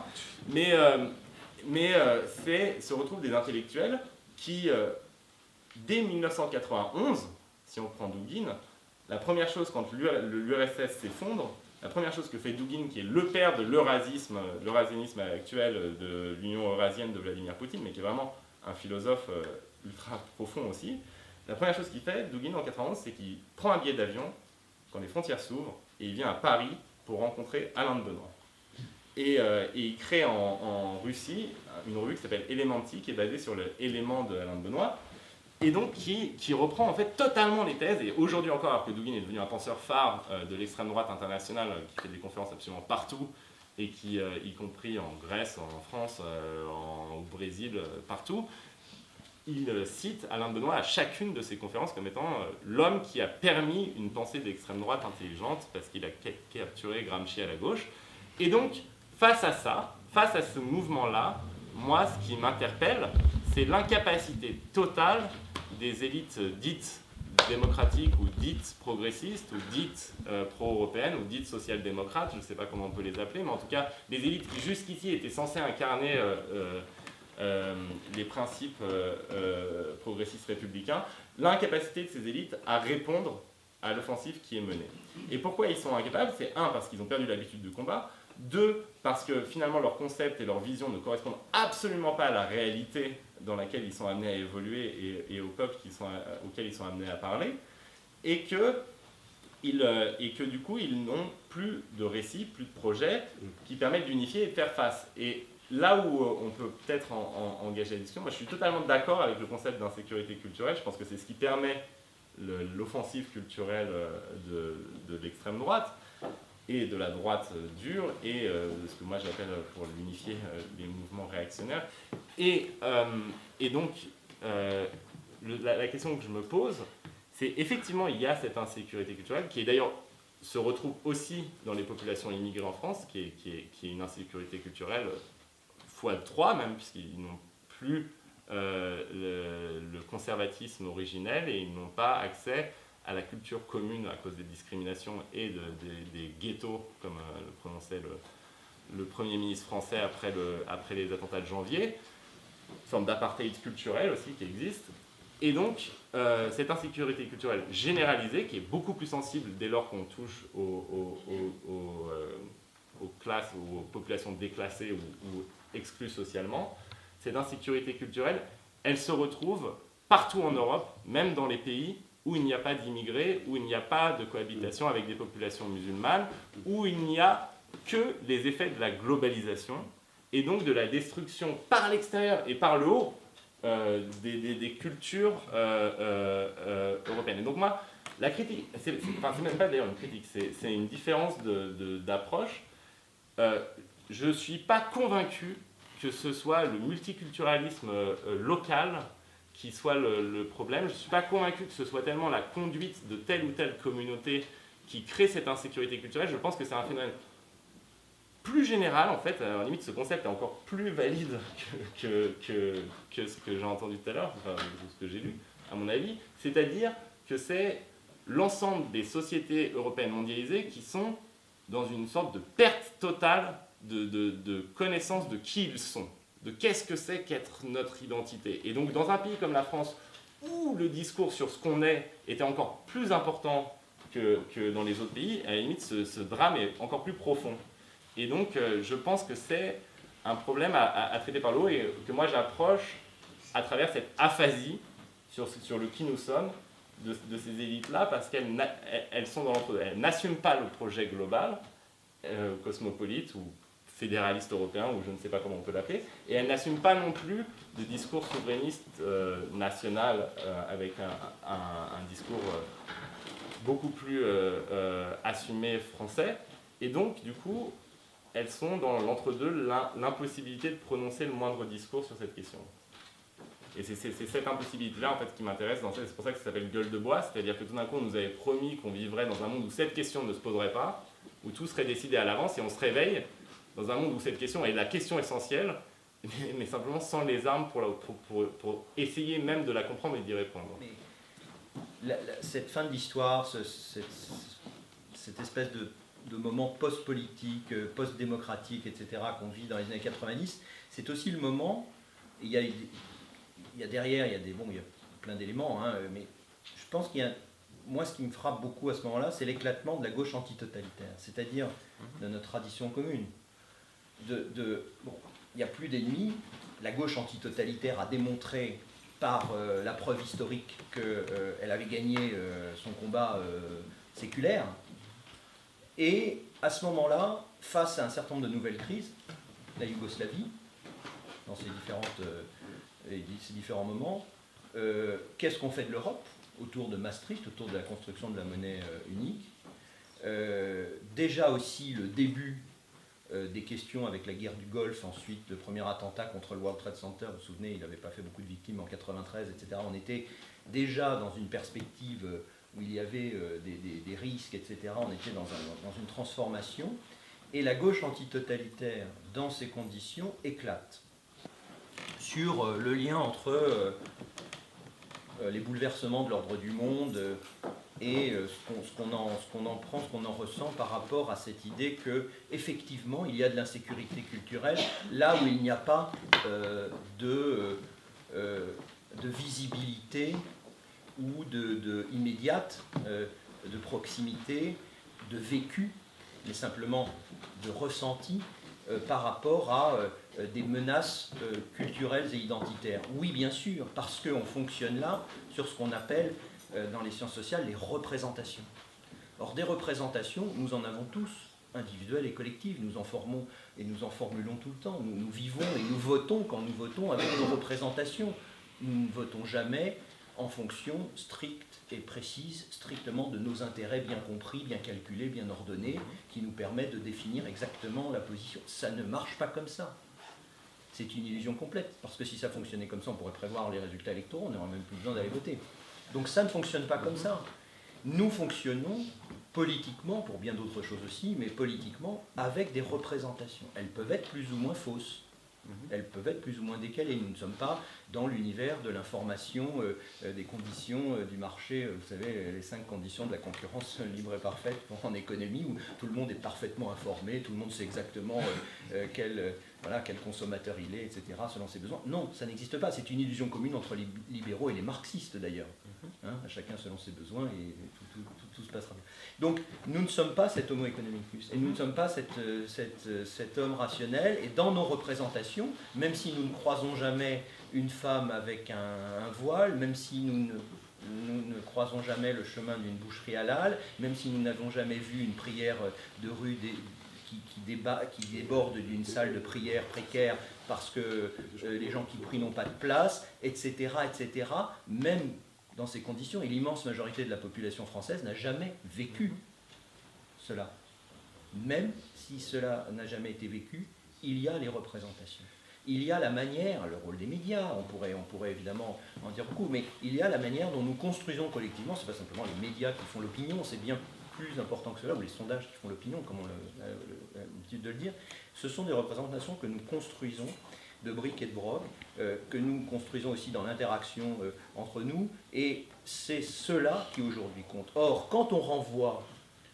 Mais se retrouvent des intellectuels qui, dès 1991, si on prend Douguine, la première chose quand l'URSS s'effondre, la première chose que fait Douguine, qui est le père de l'eurasianisme actuel de l'Union eurasienne de Vladimir Poutine, mais qui est vraiment un philosophe ultra profond aussi, la première chose qu'il fait, Douguine en 1991, c'est qu'il prend un billet d'avion quand les frontières s'ouvrent, et il vient à Paris pour rencontrer Alain de Benoist. Et il crée en Russie une revue qui s'appelle Elementi, qui est basée sur l'élément de Alain de Benoist, et donc qui reprend en fait totalement les thèses, et aujourd'hui encore, alors que Douguine est devenu un penseur phare de l'extrême droite internationale, qui fait des conférences absolument partout, et qui, y compris en Grèce, en France, au Brésil, partout, il cite Alain de Benoist à chacune de ses conférences comme étant l'homme qui a permis une pensée d'extrême droite intelligente, parce qu'il a capturé Gramsci à la gauche. Et donc, face à ça, face à ce mouvement-là, moi, ce qui m'interpelle, c'est l'incapacité totale des élites dites démocratiques ou dites progressistes ou dites pro-européennes ou dites social-démocrates, je ne sais pas comment on peut les appeler, mais en tout cas, des élites qui jusqu'ici étaient censées incarner les principes progressistes républicains, l'incapacité de ces élites à répondre à l'offensive qui est menée. Et pourquoi ils sont incapables? C'est un, parce qu'ils ont perdu l'habitude de combat, deux, parce que finalement leur concept et leur vision ne correspondent absolument pas à la réalité dans laquelle ils sont amenés à évoluer et au peuple auquel ils sont amenés à parler, et que et que du coup, ils n'ont plus de récits, plus de projets qui permettent d'unifier et de faire face. Et là où on peut peut-être engager la discussion, moi je suis totalement d'accord avec le concept d'insécurité culturelle. Je pense que c'est ce qui permet l'offensive culturelle de l'extrême droite et de la droite dure et de ce que moi j'appelle pour l'unifier les mouvements réactionnaires. Et donc, la question que je me pose, c'est effectivement, il y a cette insécurité culturelle qui est d'ailleurs se retrouve aussi dans les populations immigrées en France, qui est une insécurité culturelle x3 même, puisqu'ils n'ont plus le conservatisme originel et ils n'ont pas accès à la culture commune à cause des discriminations et des ghettos, comme le prononçait le Premier ministre français après les attentats de janvier, une forme d'apartheid culturel aussi qui existe. Et donc, cette insécurité culturelle généralisée, qui est beaucoup plus sensible dès lors qu'on touche aux classes ou aux populations déclassées ou exclues socialement, cette insécurité culturelle, elle se retrouve partout en Europe, même dans les pays où il n'y a pas d'immigrés, où il n'y a pas de cohabitation avec des populations musulmanes, où il n'y a que les effets de la globalisation, et donc de la destruction par l'extérieur et par le haut des cultures européennes. Et donc moi, la critique, c'est même pas d'ailleurs une critique, c'est une différence d'approche. Je ne suis pas convaincu que ce soit le multiculturalisme local qui soit le problème. Je ne suis pas convaincu que ce soit tellement la conduite de telle ou telle communauté qui crée cette insécurité culturelle. Je pense que c'est un phénomène plus général, en fait. À la limite, ce concept est encore plus valide que ce que j'ai entendu tout à l'heure, enfin, ce que j'ai lu, à mon avis. C'est-à-dire que c'est l'ensemble des sociétés européennes mondialisées qui sont dans une sorte de perte totale de connaissance de qui ils sont, de qu'est-ce que c'est qu'être notre identité. Et donc, dans un pays comme la France, où le discours sur ce qu'on est était encore plus important que dans les autres pays, à la limite, ce drame est encore plus profond. Et donc, je pense que c'est un problème à traiter par le haut et que moi j'approche à travers cette aphasie sur le qui nous sommes de ces élites-là, parce qu'elles sont dans l'entre-deux. Elles n'assument pas le projet global, cosmopolite ou fédéraliste européen, ou je ne sais pas comment on peut l'appeler, et elles n'assument pas non plus de discours souverainiste national avec un discours beaucoup plus assumé français. Et donc, du coup, elles sont dans l'entre-deux, l'impossibilité de prononcer le moindre discours sur cette question. Et c'est cette impossibilité-là en fait, qui m'intéresse, c'est pour ça que ça s'appelle gueule de bois, c'est-à-dire que tout d'un coup on nous avait promis qu'on vivrait dans un monde où cette question ne se poserait pas, où tout serait décidé à l'avance, et on se réveille dans un monde où cette question est la question essentielle, mais simplement sans les armes pour essayer même de la comprendre et d'y répondre. Mais cette fin de l'histoire, cette espèce de moment post-politique, post-démocratique, etc., qu'on vit dans les années 90, c'est aussi le moment, il y a derrière, il y a plein d'éléments, hein, mais je pense qu'il y a, moi ce qui me frappe beaucoup à ce moment-là, c'est l'éclatement de la gauche antitotalitaire, c'est-à-dire de notre tradition commune. Bon, il n'y a plus d'ennemis, la gauche antitotalitaire a démontré par la preuve historique qu'elle avait gagné son combat séculaire. Et à ce moment-là, face à un certain nombre de nouvelles crises, la Yougoslavie, dans ses différents moments, qu'est-ce qu'on fait de l'Europe autour de Maastricht, autour de la construction de la monnaie unique? Déjà aussi le début des questions avec la guerre du Golfe, ensuite le premier attentat contre le World Trade Center, vous vous souvenez, il n'avait pas fait beaucoup de victimes en 93, etc. On était déjà dans une perspective où il y avait des risques, etc. On était dans une transformation, et la gauche antitotalitaire, dans ces conditions, éclate sur le lien entre les bouleversements de l'ordre du monde et ce qu'on en prend, ce qu'on en ressent par rapport à cette idée qu'effectivement il y a de l'insécurité culturelle là où il n'y a pas de visibilité ou immédiate, de proximité, de vécu, mais simplement de ressenti par rapport à des menaces culturelles et identitaires. Oui, bien sûr, parce qu'on fonctionne là sur ce qu'on appelle dans les sciences sociales les représentations. Or, des représentations, nous en avons tous, individuelles et collectives, nous en formons et nous en formulons tout le temps. Nous vivons et nous votons quand nous votons avec nos représentations. Nous ne votons jamais en fonction stricte et précise, strictement de nos intérêts bien compris, bien calculés, bien ordonnés, qui nous permettent de définir exactement la position. Ça ne marche pas comme ça. C'est une illusion complète, parce que si ça fonctionnait comme ça, on pourrait prévoir les résultats électoraux, on n'aurait même plus besoin d'aller voter. Donc ça ne fonctionne pas comme ça. Nous fonctionnons politiquement, pour bien d'autres choses aussi, mais politiquement avec des représentations. Elles peuvent être plus ou moins fausses. Elles peuvent être plus ou moins décalées. Nous ne sommes pas dans l'univers de l'information, des conditions du marché, vous savez, les 5 conditions de la concurrence libre et parfaite en économie, où tout le monde est parfaitement informé, tout le monde sait exactement quel consommateur il est, etc., selon ses besoins. Non, ça n'existe pas. C'est une illusion commune entre les libéraux et les marxistes, d'ailleurs. Chacun selon ses besoins, et tout se passera bien. Donc, nous ne sommes pas cet homo economicus, et nous ne sommes pas cet homme rationnel, et dans nos représentations, même si nous ne croisons jamais une femme avec un voile, même si nous ne croisons jamais le chemin d'une boucherie halal, même si nous n'avons jamais vu une prière de rue qui déborde d'une salle de prière précaire parce que les gens qui prient n'ont pas de place, etc., etc., même dans ces conditions, et l'immense majorité de la population française n'a jamais vécu cela. Même si cela n'a jamais été vécu, il y a les représentations. Il y a la manière, le rôle des médias, on pourrait évidemment en dire beaucoup, mais il y a la manière dont nous construisons collectivement, ce n'est pas simplement les médias qui font l'opinion, c'est bien plus important que cela, ou les sondages qui font l'opinion, comme on a l'habitude de le dire, ce sont des représentations que nous construisons de briques et de broc, que nous construisons aussi dans l'interaction entre nous, et c'est cela qui aujourd'hui compte. Or, quand on renvoie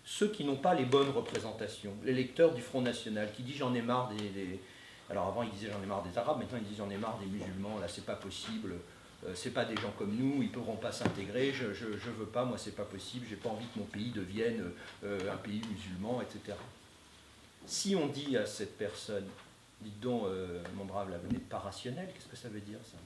ceux qui n'ont pas les bonnes représentations, l'électeur du Front National, qui dit j'en ai marre des... Alors avant il disait j'en ai marre des Arabes, maintenant il dit j'en ai marre des musulmans, là c'est pas possible, c'est pas des gens comme nous, ils ne pourront pas s'intégrer, je veux pas, moi c'est pas possible, j'ai pas envie que mon pays devienne un pays musulman, etc. Si on dit à cette personne, dites donc, mon brave, là, vous n'êtes pas rationnel, qu'est-ce que ça veut dire ça?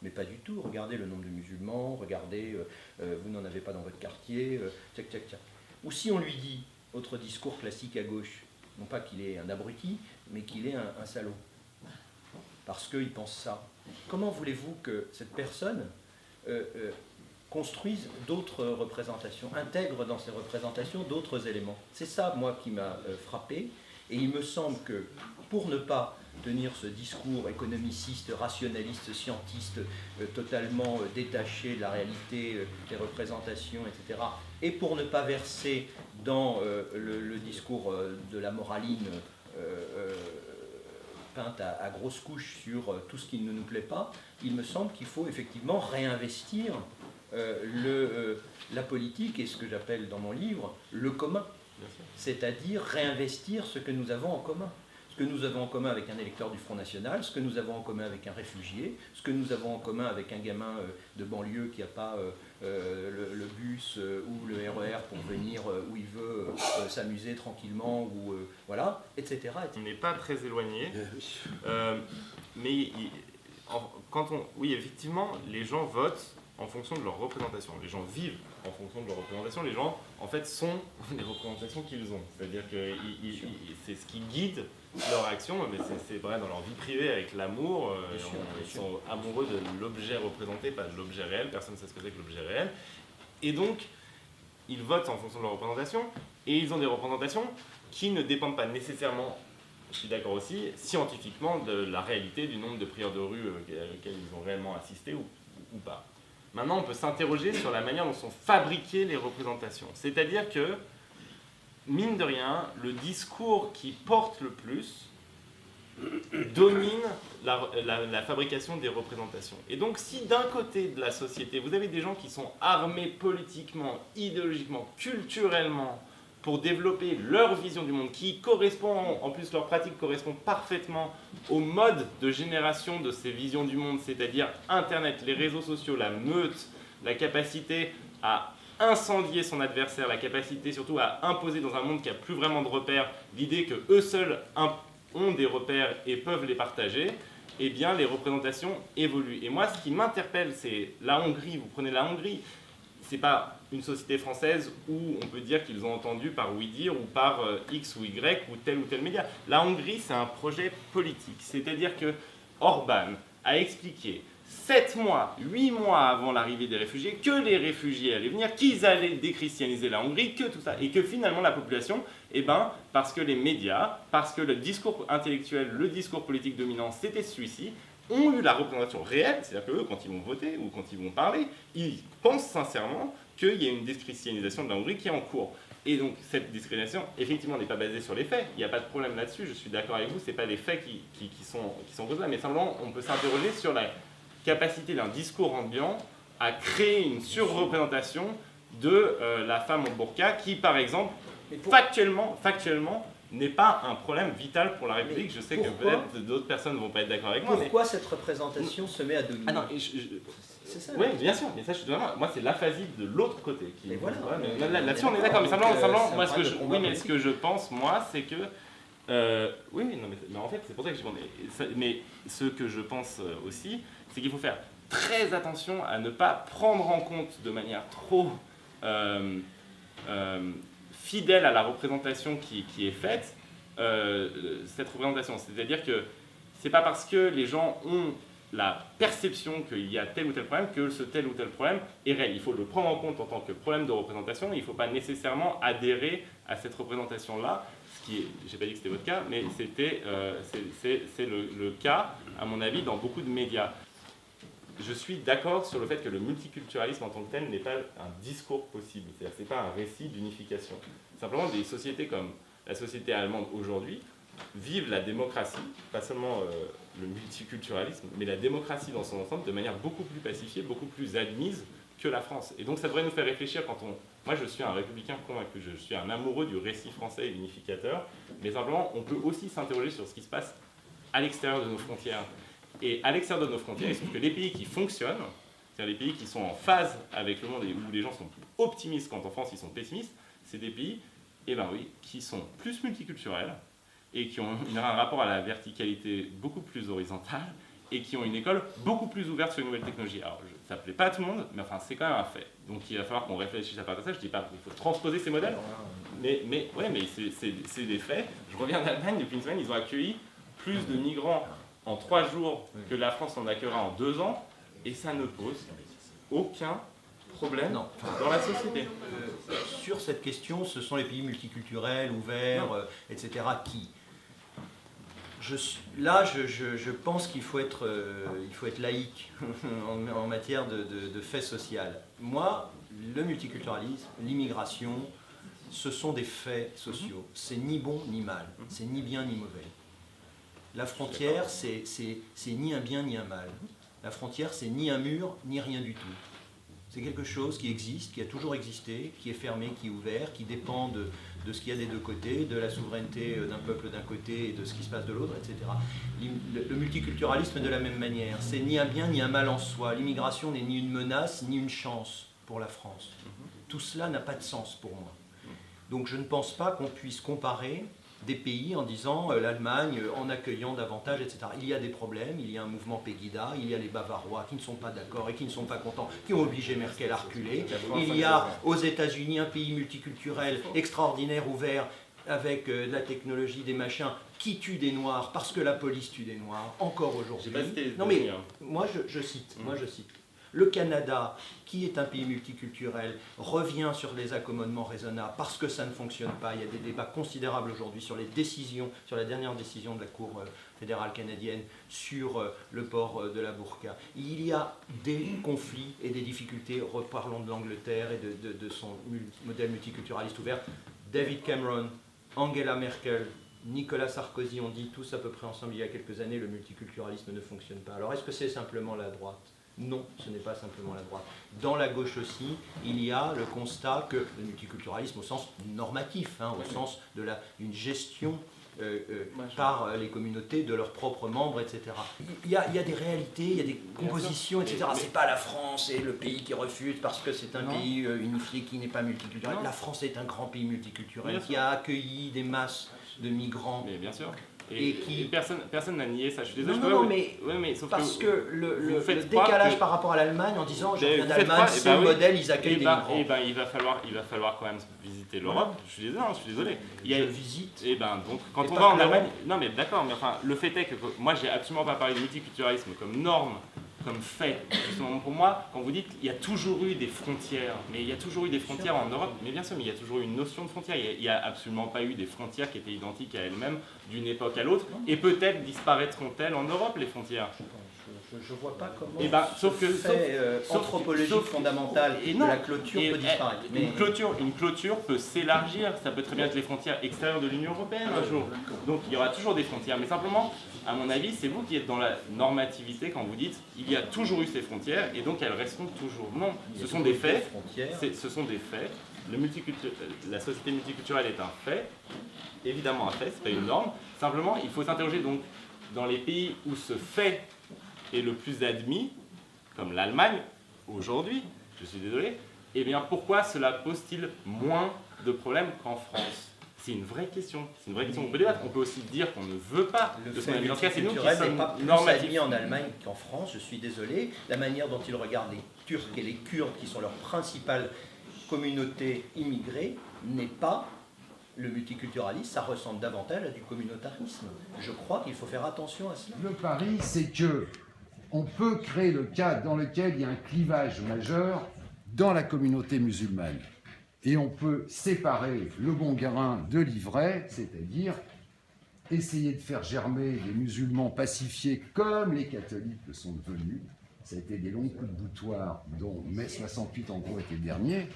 Mais pas du tout, regardez le nombre de musulmans, regardez, vous n'en avez pas dans votre quartier, tchac tchac tchac. Ou si on lui dit, autre discours classique à gauche, non pas qu'il est un abruti, mais qu'il est un salaud, parce qu'il pense ça. Comment voulez-vous que cette personne construise d'autres représentations, intègre dans ses représentations d'autres éléments? C'est ça, moi, qui m'a frappé, et il me semble que pour ne pas tenir ce discours économiciste, rationaliste, scientiste, totalement détaché de la réalité, des représentations, etc., et pour ne pas verser dans le discours de la moraline peinte à grosses couches sur tout ce qui ne nous plaît pas, il me semble qu'il faut effectivement réinvestir la politique et ce que j'appelle dans mon livre le commun, c'est-à-dire réinvestir ce que nous avons en commun. Ce que nous avons en commun avec un électeur du Front National, ce que nous avons en commun avec un réfugié, ce que nous avons en commun avec un gamin de banlieue qui n'a pas le bus ou le RER pour venir où il veut s'amuser tranquillement, ou voilà, etc. On n'est pas très éloigné, mais oui, effectivement, les gens votent en fonction de leur représentation. Les gens vivent en fonction de leur représentation. Les gens, en fait, sont les représentations qu'ils ont. C'est-à-dire que c'est ce qui guide leur action, mais c'est vrai dans leur vie privée avec l'amour. Ils sont amoureux de l'objet représenté, pas de l'objet réel. Personne ne sait ce que c'est que l'objet réel. Et donc, ils votent en fonction de leur représentation, et ils ont des représentations qui ne dépendent pas nécessairement, je suis d'accord aussi, scientifiquement de la réalité du nombre de prières de rue auxquelles ils ont réellement assisté ou pas. Maintenant, on peut s'interroger sur la manière dont sont fabriquées les représentations. C'est-à-dire que, mine de rien, le discours qui porte le plus domine la fabrication des représentations. Et donc, si d'un côté de la société, vous avez des gens qui sont armés politiquement, idéologiquement, culturellement, pour développer leur vision du monde, qui correspond, en plus leur pratique correspond parfaitement au mode de génération de ces visions du monde, c'est-à-dire Internet, les réseaux sociaux, la meute, la capacité à incendier son adversaire, la capacité surtout à imposer dans un monde qui n'a plus vraiment de repères, l'idée qu'eux seuls ont des repères et peuvent les partager, eh bien les représentations évoluent. Et moi, ce qui m'interpelle, c'est la Hongrie, vous prenez la Hongrie, c'est pas une société française où on peut dire qu'ils ont entendu par oui-dire ou par X ou Y ou tel média. La Hongrie, c'est un projet politique. C'est-à-dire que Orban a expliqué 7 mois, 8 mois avant l'arrivée des réfugiés, que les réfugiés allaient venir, qu'ils allaient déchristianiser la Hongrie, que tout ça. Et que finalement la population, parce que les médias, parce que le discours intellectuel, le discours politique dominant, c'était celui-ci, ont eu la représentation réelle, c'est-à-dire qu'eux, quand ils vont voter ou quand ils vont parler, ils pensent sincèrement qu'il y a une déchristianisation de la Hongrie qui est en cours. Et donc cette discrimination, effectivement, n'est pas basée sur les faits. Il n'y a pas de problème là-dessus, je suis d'accord avec vous, ce n'est pas les faits qui sont cause là, mais simplement, on peut s'interroger sur la capacité d'un discours ambiant à créer une surreprésentation de la femme en burqa qui, par exemple, factuellement, n'est pas un problème vital pour la République. Je sais que peut-être d'autres personnes ne vont pas être d'accord avec moi. Pourquoi cette représentation se met à dominer? Ah non, c'est ça. Oui, bien sûr, mais ça, je suis vraiment. Moi, c'est l'aphasie de l'autre côté. Mais voilà. Là-dessus, on est d'accord. Mais simplement, moi, ce que je pense, moi, c'est que. Oui, mais en fait, c'est pour ça que je demande. Mais ce que je pense aussi, c'est qu'il faut faire très attention à ne pas prendre en compte de manière trop fidèle à la représentation qui est faite, cette représentation. C'est-à-dire que c'est pas parce que les gens ont la perception qu'il y a tel ou tel problème que ce tel ou tel problème est réel. Il faut le prendre en compte en tant que problème de représentation. Il ne faut pas nécessairement adhérer à cette représentation-là. Ce qui est, j'ai pas dit que c'était votre cas, mais c'est le cas, à mon avis, dans beaucoup de médias. Je suis d'accord sur le fait que le multiculturalisme en tant que tel n'est pas un discours possible. C'est-à-dire que ce n'est pas un récit d'unification. Simplement, des sociétés comme la société allemande aujourd'hui vivent la démocratie, pas seulement le multiculturalisme, mais la démocratie dans son ensemble de manière beaucoup plus pacifiée, beaucoup plus admise que la France. Et donc ça devrait nous faire réfléchir quand on... Moi je suis un républicain convaincu, je suis un amoureux du récit français et unificateur, mais simplement on peut aussi s'interroger sur ce qui se passe à l'extérieur de nos frontières. Et à l'extérieur de nos frontières, il se trouve que les pays qui fonctionnent, c'est-à-dire les pays qui sont en phase avec le monde et où les gens sont plus optimistes quand en France ils sont pessimistes, c'est des pays, qui sont plus multiculturels, et qui ont un rapport à la verticalité beaucoup plus horizontale et qui ont une école beaucoup plus ouverte sur les nouvelles technologies. Alors, ça ne plaît pas à tout le monde, mais enfin, c'est quand même un fait. Donc, il va falloir qu'on réfléchisse à part de ça. Je ne dis pas qu'il faut transposer ces modèles, mais c'est des faits. Je reviens d'Allemagne, depuis une semaine, ils ont accueilli plus de migrants en 3 jours que la France en accueillera en 2 ans, et ça ne pose aucun problème dans la société. Sur cette question, ce sont les pays multiculturels, ouverts, etc. qui je pense qu'il faut être laïque en matière de faits sociaux. Moi, le multiculturalisme, l'immigration, ce sont des faits sociaux. C'est ni bon ni mal, c'est ni bien ni mauvais. La frontière, c'est ni un bien ni un mal. La frontière, c'est ni un mur ni rien du tout. C'est quelque chose qui existe, qui a toujours existé, qui est fermé, qui est ouvert, qui dépend de ce qu'il y a des deux côtés, de la souveraineté d'un peuple d'un côté et de ce qui se passe de l'autre, etc. Le multiculturalisme de la même manière, c'est ni un bien ni un mal en soi. L'immigration n'est ni une menace ni une chance pour la France. Tout cela n'a pas de sens pour moi. Donc je ne pense pas qu'on puisse comparer des pays en disant l'Allemagne en accueillant davantage, etc. Il y a des problèmes, il y a un mouvement Pegida, il y a les Bavarois qui ne sont pas d'accord et qui ne sont pas contents, qui ont obligé Merkel à reculer. Il y a aux États-Unis un pays multiculturel extraordinaire, ouvert, avec de la technologie, des machins, qui tue des Noirs parce que la police tue des Noirs, encore aujourd'hui. Non mais, moi je cite. Le Canada, qui est un pays multiculturel, revient sur les accommodements raisonnables parce que ça ne fonctionne pas. Il y a des débats considérables aujourd'hui sur les décisions, sur la dernière décision de la Cour fédérale canadienne sur le port de la burqa. Il y a des conflits et des difficultés. Reparlons de l'Angleterre et de son modèle multiculturaliste ouvert. David Cameron, Angela Merkel, Nicolas Sarkozy ont dit tous à peu près ensemble il y a quelques années, le multiculturalisme ne fonctionne pas. Alors est-ce que c'est simplement la droite ? Non, ce n'est pas simplement la droite. Dans la gauche aussi, il y a le constat que le multiculturalisme au sens normatif, au sens d'une gestion par les communautés de leurs propres membres, etc. Il y a des réalités, il y a des compositions, etc. C'est pas la France et le pays qui refuse parce que c'est un pays unifié qui n'est pas multiculturel. La France est un grand pays multiculturel qui a accueilli des masses de migrants. Mais bien sûr. et qui... Personne n'a nié ça, je suis désolé. Sauf parce que le croire décalage par rapport à l'Allemagne en disant je viens d'Allemagne, c'est le modèle, ils accueillent des migrants. Il va falloir quand même visiter l'Europe. Je suis désolé. Je visite. Donc quand on va en Allemagne, non mais d'accord, mais enfin le fait est que moi j'ai absolument pas parlé de multiculturalisme comme norme, comme fait. Justement, pour moi, quand vous dites il y a toujours eu des frontières, mais il y a toujours eu des frontières en Europe, mais bien sûr, mais il y a toujours eu une notion de frontière. Il n'y a absolument pas eu des frontières qui étaient identiques à elles-mêmes d'une époque à l'autre, et peut-être disparaîtront-elles en Europe, les frontières. Je ne vois pas comment sauf anthropologie fondamentale de la clôture peut disparaître. Une clôture peut s'élargir, ça peut très bien être les frontières extérieures de l'Union européenne un jour. Donc il y aura toujours des frontières, mais simplement, à mon avis, c'est vous qui êtes dans la normativité quand vous dites il y a toujours eu ces frontières et donc elles resteront toujours. Non, ce sont des faits. Ce sont des faits. La société multiculturelle est un fait, évidemment un fait, c'est pas une norme. Simplement, il faut s'interroger donc dans les pays où ce fait est le plus admis, comme l'Allemagne aujourd'hui, je suis désolé, eh bien pourquoi cela pose-t-il moins de problèmes qu'en France? C'est une vraie question. C'est une vraie question qu'on peut débattre. On peut aussi dire qu'on ne veut pas de ce qu'on a mis. Dans ce cas, c'est nous qui sommes normatifs. Admis en Allemagne qu'en France, je suis désolé. La manière dont ils regardent les Turcs et les Kurdes, qui sont leurs principales communautés immigrées, n'est pas le multiculturalisme. Ça ressemble davantage à du communautarisme. Je crois qu'il faut faire attention à cela. Le pari, c'est que on peut créer le cadre dans lequel il y a un clivage majeur dans la communauté musulmane. Et on peut séparer le bon grain de l'ivraie, c'est-à-dire essayer de faire germer des musulmans pacifiés comme les catholiques le sont devenus. Ça a été des longs coups de boutoir, dont mai 68 en gros était le dernier,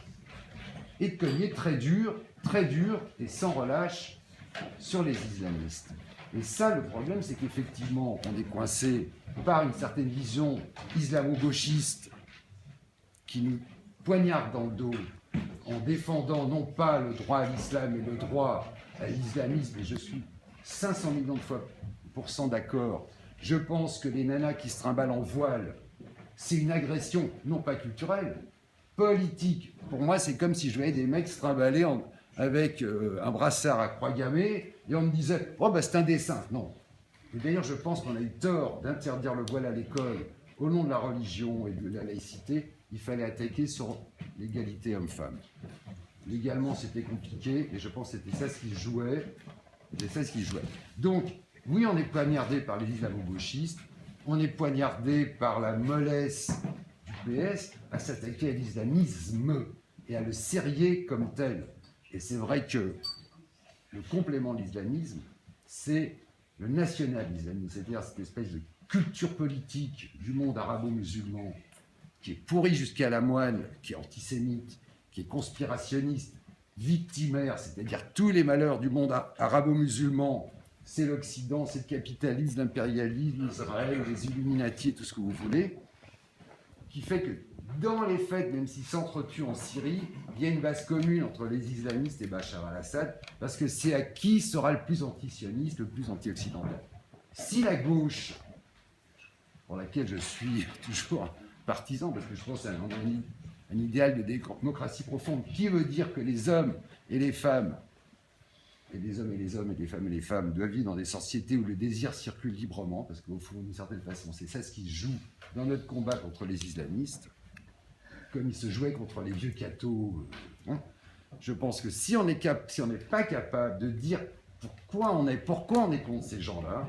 et de cogner très dur et sans relâche sur les islamistes. Et ça, le problème, c'est qu'effectivement, on est coincé par une certaine vision islamo-gauchiste qui nous poignarde dans le dos en défendant non pas le droit à l'islam et le droit à l'islamisme, et je suis 500 millions de % d'accord. Je pense que les nanas qui se trimballent en voile, c'est une agression, non pas culturelle, politique. Pour moi, c'est comme si je voyais des mecs se trimballer avec un brassard à croix gammée, et on me disait « Oh, bah c'est un dessin ». Non. Et d'ailleurs, je pense qu'on a eu tort d'interdire le voile à l'école au nom de la religion et de la laïcité. Il fallait attaquer sur l'égalité homme-femme. Légalement, c'était compliqué, et je pense que c'était ça ce qui jouait. Donc, oui, on est poignardé par les islamo-gauchistes, on est poignardé par la mollesse du PS à s'attaquer à l'islamisme et à le serrer comme tel. Et c'est vrai que le complément de l'islamisme, c'est le national-islamisme, c'est-à-dire cette espèce de culture politique du monde arabo-musulman qui est pourri jusqu'à la moelle, qui est antisémite, qui est conspirationniste, victimaire, c'est-à-dire tous les malheurs du monde arabo-musulman, c'est l'Occident, c'est le capitalisme, l'impérialisme, Israël, les Illuminati et tout ce que vous voulez, qui fait que dans les faits, même s'ils s'entretuent en Syrie, il y a une base commune entre les islamistes et Bachar al-Assad, parce que c'est à qui sera le plus antisioniste, le plus anti-occidental. Si la gauche, pour laquelle je suis toujours partisan, parce que je pense à un idéal de démocratie profonde, qui veut dire que les hommes et les femmes, et les hommes et les hommes, et les femmes et les femmes, doivent vivre dans des sociétés où le désir circule librement, parce qu'au fond, d'une certaine façon, c'est ça ce qui joue dans notre combat contre les islamistes, comme il se jouait contre les vieux cathos. Je pense que si on n'est pas capable de dire pourquoi on est contre ces gens-là,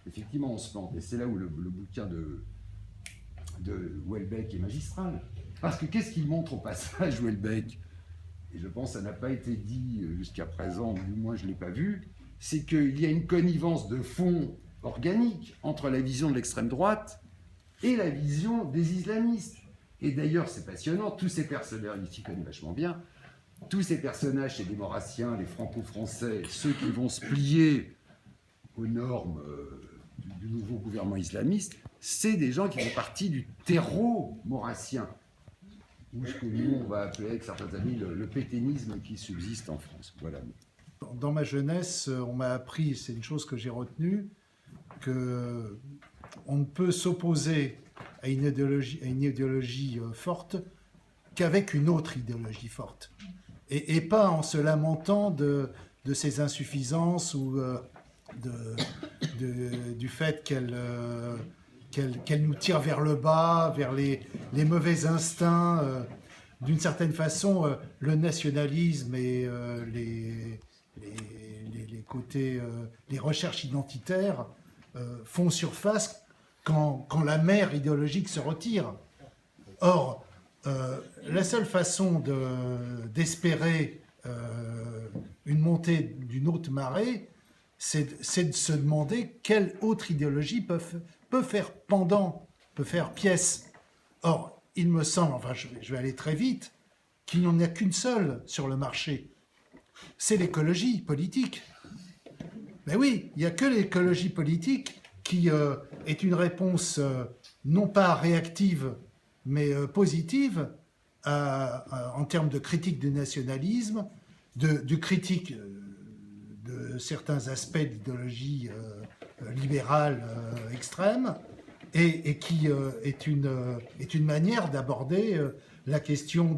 effectivement, on se plante. Et c'est là où le bouquin de Houellebecq est magistral. Parce que qu'est-ce qu'il montre au passage, Houellebecq? Et je pense que ça n'a pas été dit jusqu'à présent, ou du moins je ne l'ai pas vu, c'est qu'il y a une connivence de fond organique entre la vision de l'extrême droite et la vision des islamistes. Et d'ailleurs, c'est passionnant, tous ces personnages, ici connaît vachement bien, tous ces personnages, c'est des Maurassiens, les franco-français, ceux qui vont se plier aux normes du nouveau gouvernement islamiste, c'est des gens qui font partie du terreau maurassien, ou ce que nous, on va appeler avec certains amis le pétainisme qui subsiste en France. Voilà. Dans ma jeunesse, on m'a appris, c'est une chose que j'ai retenue, qu'on ne peut s'opposer à une idéologie forte qu'avec une autre idéologie forte. Et pas en se lamentant de ses insuffisances ou du fait qu'elle nous tire vers le bas, vers les mauvais instincts. D'une certaine façon, le nationalisme et les côtés, les recherches identitaires font surface quand la mer idéologique se retire. Or, la seule façon d'espérer une montée d'une haute marée, c'est de se demander quelle autre idéologie peut faire pendant, peut faire pièce. Or, il me semble, enfin je vais aller très vite, qu'il n'y en a qu'une seule sur le marché. C'est l'écologie politique. Mais oui, il n'y a que l'écologie politique qui est une réponse non pas réactive, mais positive en termes de critique du nationalisme, de critique de certains aspects d'idéologie libérale extrême, et qui est une manière d'aborder la question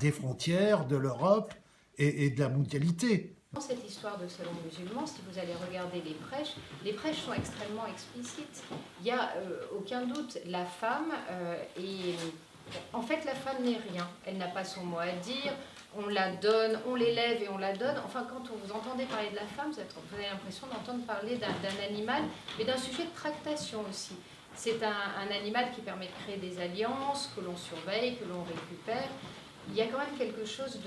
des frontières, de l'Europe et de la mondialité. Dans cette histoire de salon musulman, si vous allez regarder les prêches sont extrêmement explicites. Il n'y a aucun doute, la femme en fait, la femme n'est rien. Elle n'a pas son mot à dire, on la donne, on l'élève et on la donne. Enfin, quand vous entendez parler de la femme, vous avez l'impression d'entendre parler d'un animal, mais d'un sujet de tractation aussi. C'est un animal qui permet de créer des alliances, que l'on surveille, que l'on récupère. Il y a quand même quelque chose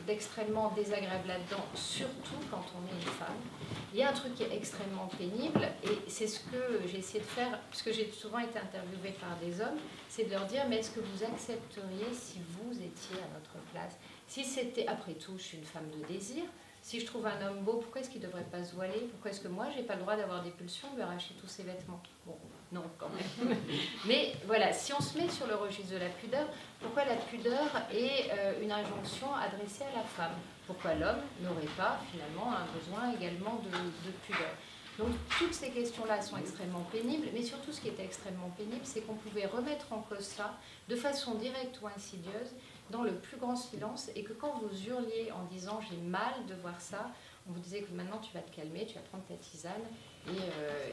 d'extrêmement désagréable là-dedans, surtout quand on est une femme. Il y a un truc qui est extrêmement pénible, et c'est ce que j'ai essayé de faire, puisque j'ai souvent été interviewée par des hommes, c'est de leur dire, mais est-ce que vous accepteriez si vous étiez à notre place? Si c'était, après tout, je suis une femme de désir, si je trouve un homme beau, pourquoi est-ce qu'il ne devrait pas se voiler? Pourquoi est-ce que moi, je n'ai pas le droit d'avoir des pulsions, de lui arracher tous ses vêtements? Bon, non, quand même. Mais voilà, si on se met sur le registre de la pudeur, pourquoi la pudeur est une injonction adressée à la femme? Pourquoi l'homme n'aurait pas, finalement, un besoin également de pudeur? Donc, toutes ces questions-là sont extrêmement pénibles, mais surtout, ce qui était extrêmement pénible, c'est qu'on pouvait remettre en cause ça, de façon directe ou insidieuse, dans le plus grand silence, et que quand vous hurliez en disant « j'ai mal de voir ça », on vous disait que maintenant tu vas te calmer, tu vas prendre ta tisane,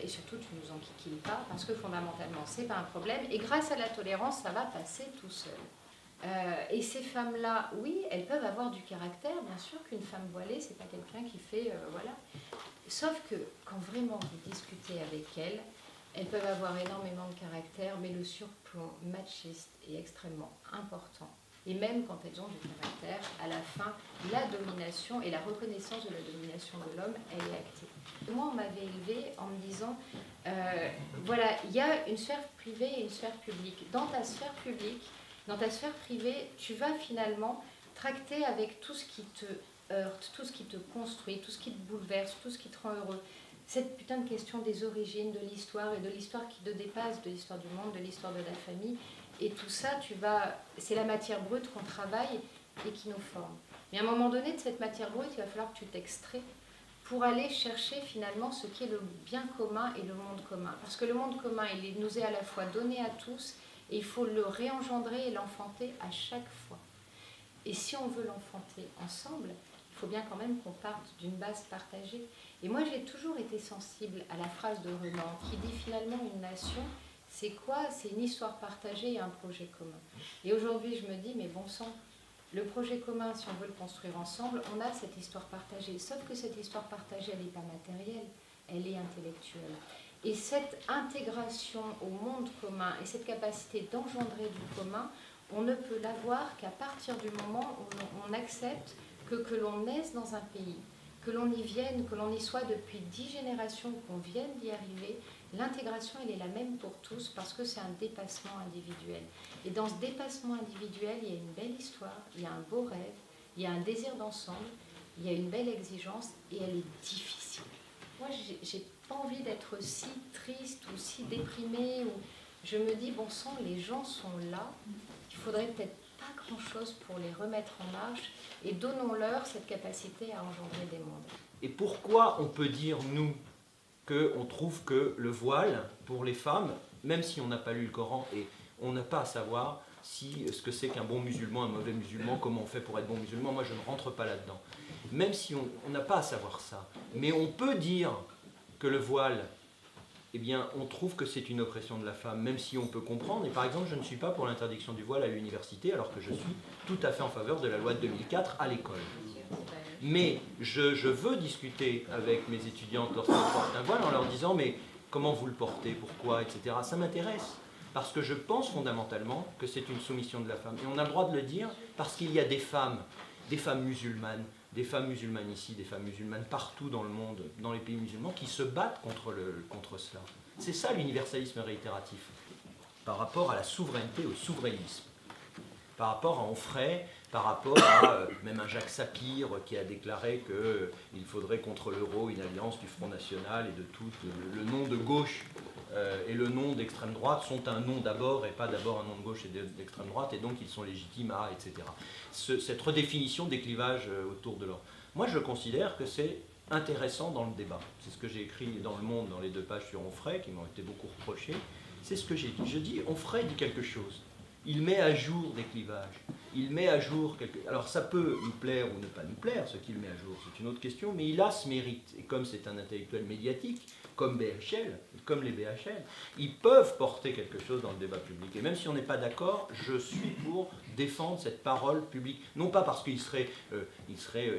et surtout tu nous enquiquines pas, parce que fondamentalement c'est pas un problème, et grâce à la tolérance ça va passer tout seul. Et ces femmes-là, oui, elles peuvent avoir du caractère, bien sûr qu'une femme voilée, c'est pas quelqu'un qui fait, voilà. Sauf que quand vraiment vous discutez avec elles, elles peuvent avoir énormément de caractère, mais le surplomb machiste est extrêmement important. Et même quand elles ont du caractère, à la fin, la domination et la reconnaissance de la domination de l'homme, elle est actée. Moi, on m'avait élevée en me disant, voilà, il y a une sphère privée et une sphère publique. Dans ta sphère publique, dans ta sphère privée, tu vas finalement tracter avec tout ce qui te heurte, tout ce qui te construit, tout ce qui te bouleverse, tout ce qui te rend heureux. Cette putain de question des origines, de l'histoire, et de l'histoire qui te dépasse, de l'histoire du monde, de l'histoire de la famille. Et tout ça, c'est la matière brute qu'on travaille et qui nous forme. Mais à un moment donné, de cette matière brute, il va falloir que tu t'extrais pour aller chercher finalement ce qui est le bien commun et le monde commun. Parce que le monde commun, il nous est à la fois donné à tous, et il faut le réengendrer et l'enfanter à chaque fois. Et si on veut l'enfanter ensemble, il faut bien quand même qu'on parte d'une base partagée. Et moi, j'ai toujours été sensible à la phrase de Renan qui dit finalement une nation, c'est quoi? C'est une histoire partagée et un projet commun. Et aujourd'hui, je me dis, mais bon sang, le projet commun, si on veut le construire ensemble, on a cette histoire partagée. Sauf que cette histoire partagée, elle n'est pas matérielle, elle est intellectuelle. Et cette intégration au monde commun et cette capacité d'engendrer du commun, on ne peut l'avoir qu'à partir du moment où on accepte que l'on naisse dans un pays, que l'on y vienne, que l'on y soit depuis 10 générations, qu'on vienne d'y arriver. L'intégration, elle est la même pour tous parce que c'est un dépassement individuel. Et dans ce dépassement individuel, il y a une belle histoire, il y a un beau rêve, il y a un désir d'ensemble, il y a une belle exigence et elle est difficile. Moi, j'ai pas envie d'être si triste ou si déprimée. Ou je me dis, bon sang, les gens sont là, il faudrait peut-être pas grand-chose pour les remettre en marche et donnons-leur cette capacité à engendrer des mondes. Et pourquoi on peut dire, nous, qu'on trouve que le voile, pour les femmes, même si on n'a pas lu le Coran et on n'a pas à savoir ce que c'est qu'un bon musulman, un mauvais musulman, comment on fait pour être bon musulman, moi je ne rentre pas là-dedans. Même si on n'a pas à savoir ça. Mais on peut dire que le voile, eh bien, on trouve que c'est une oppression de la femme, même si on peut comprendre. Et par exemple, je ne suis pas pour l'interdiction du voile à l'université, alors que je suis tout à fait en faveur de la loi de 2004 à l'école. Mais je veux discuter avec mes étudiantes lorsqu'elles portent un voile en leur disant « mais comment vous le portez, pourquoi, etc. » Ça m'intéresse, parce que je pense fondamentalement que c'est une soumission de la femme. Et on a le droit de le dire parce qu'il y a des femmes musulmanes ici, des femmes musulmanes partout dans le monde, dans les pays musulmans, qui se battent contre cela. C'est ça l'universalisme réitératif, par rapport à la souveraineté, au souverainisme, par rapport à Onfray, par rapport à même un Jacques Sapir qui a déclaré qu'il faudrait contre l'euro une alliance du Front National et de tout. Le nom de gauche et le nom d'extrême droite sont un nom d'abord et pas d'abord un nom de gauche et d'extrême droite, et donc ils sont légitimes à, etc. Cette redéfinition des clivages autour de l'or. Moi je considère que c'est intéressant dans le débat. C'est ce que j'ai écrit dans Le Monde, dans les 2 pages sur Onfray, qui m'ont été beaucoup reprochées. C'est ce que j'ai dit. Je dis, Onfray dit quelque chose. Il met à jour des clivages. Il met à jour Alors ça peut nous plaire ou ne pas nous plaire, ce qu'il met à jour, c'est une autre question, mais il a ce mérite. Et comme c'est un intellectuel médiatique, comme BHL, comme les BHL, ils peuvent porter quelque chose dans le débat public. Et même si on n'est pas d'accord, je suis pour défendre cette parole publique. Non pas parce qu'ils seraient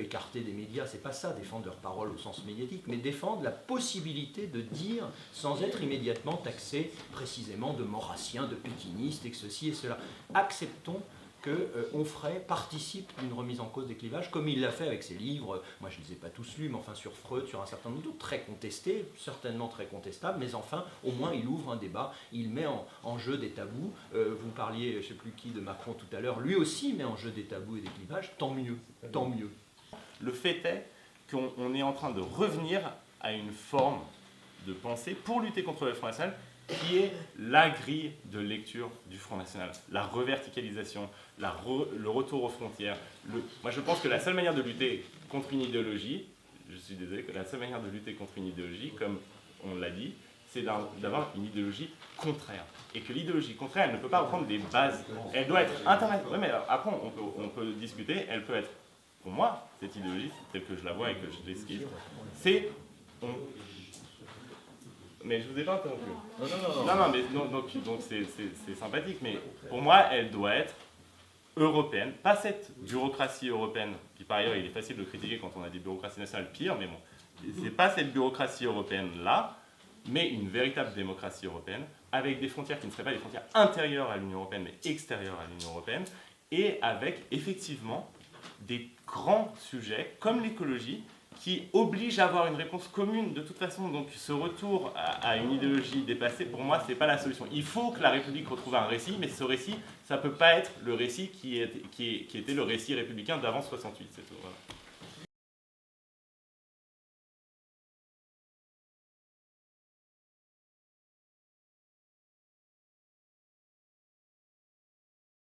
écartés des médias, c'est pas ça, défendre leur parole au sens médiatique, mais défendre la possibilité de dire, sans être immédiatement taxé précisément de maurassien, de pékiniste, et que ceci et cela. Acceptons que Onfray participe d'une remise en cause des clivages, comme il l'a fait avec ses livres, moi je ne les ai pas tous lus, mais enfin sur Freud, sur un certain nombre d'autres, très contestés, certainement très contestables, mais enfin, au moins il ouvre un débat, il met en jeu des tabous. Vous parliez, je ne sais plus qui, de Macron tout à l'heure, lui aussi met en jeu des tabous et des clivages, tant mieux, tant mieux. Le fait est qu'on est en train de revenir à une forme de pensée pour lutter contre le Front National, qui est la grille de lecture du Front National, la reverticalisation, le retour aux frontières. Moi je pense que la seule manière de lutter contre une idéologie, je suis désolé, que la seule manière de lutter contre une idéologie, comme on l'a dit, c'est d'avoir une idéologie contraire. Et que l'idéologie contraire, elle ne peut pas reprendre des bases. Elle doit être internationale. Oui, mais après on peut discuter, elle peut être, pour moi, cette idéologie, telle que je la vois et que je l'esquive, c'est... Mais je vous ai pas interrompu. Non, mais donc c'est sympathique, mais pour moi, elle doit être européenne, pas cette bureaucratie européenne, qui par ailleurs, il est facile de critiquer quand on a des bureaucraties nationales pires, mais bon, c'est pas cette bureaucratie européenne-là, mais une véritable démocratie européenne, avec des frontières qui ne seraient pas des frontières intérieures à l'Union européenne, mais extérieures à l'Union européenne, et avec, effectivement, des grands sujets, comme l'écologie, qui oblige à avoir une réponse commune de toute façon. Donc ce retour à une idéologie dépassée, pour moi, c'est pas la solution. Il faut que la République retrouve un récit, mais ce récit, ça peut pas être le récit qui était le récit républicain d'avant 68, c'est tout. Voilà.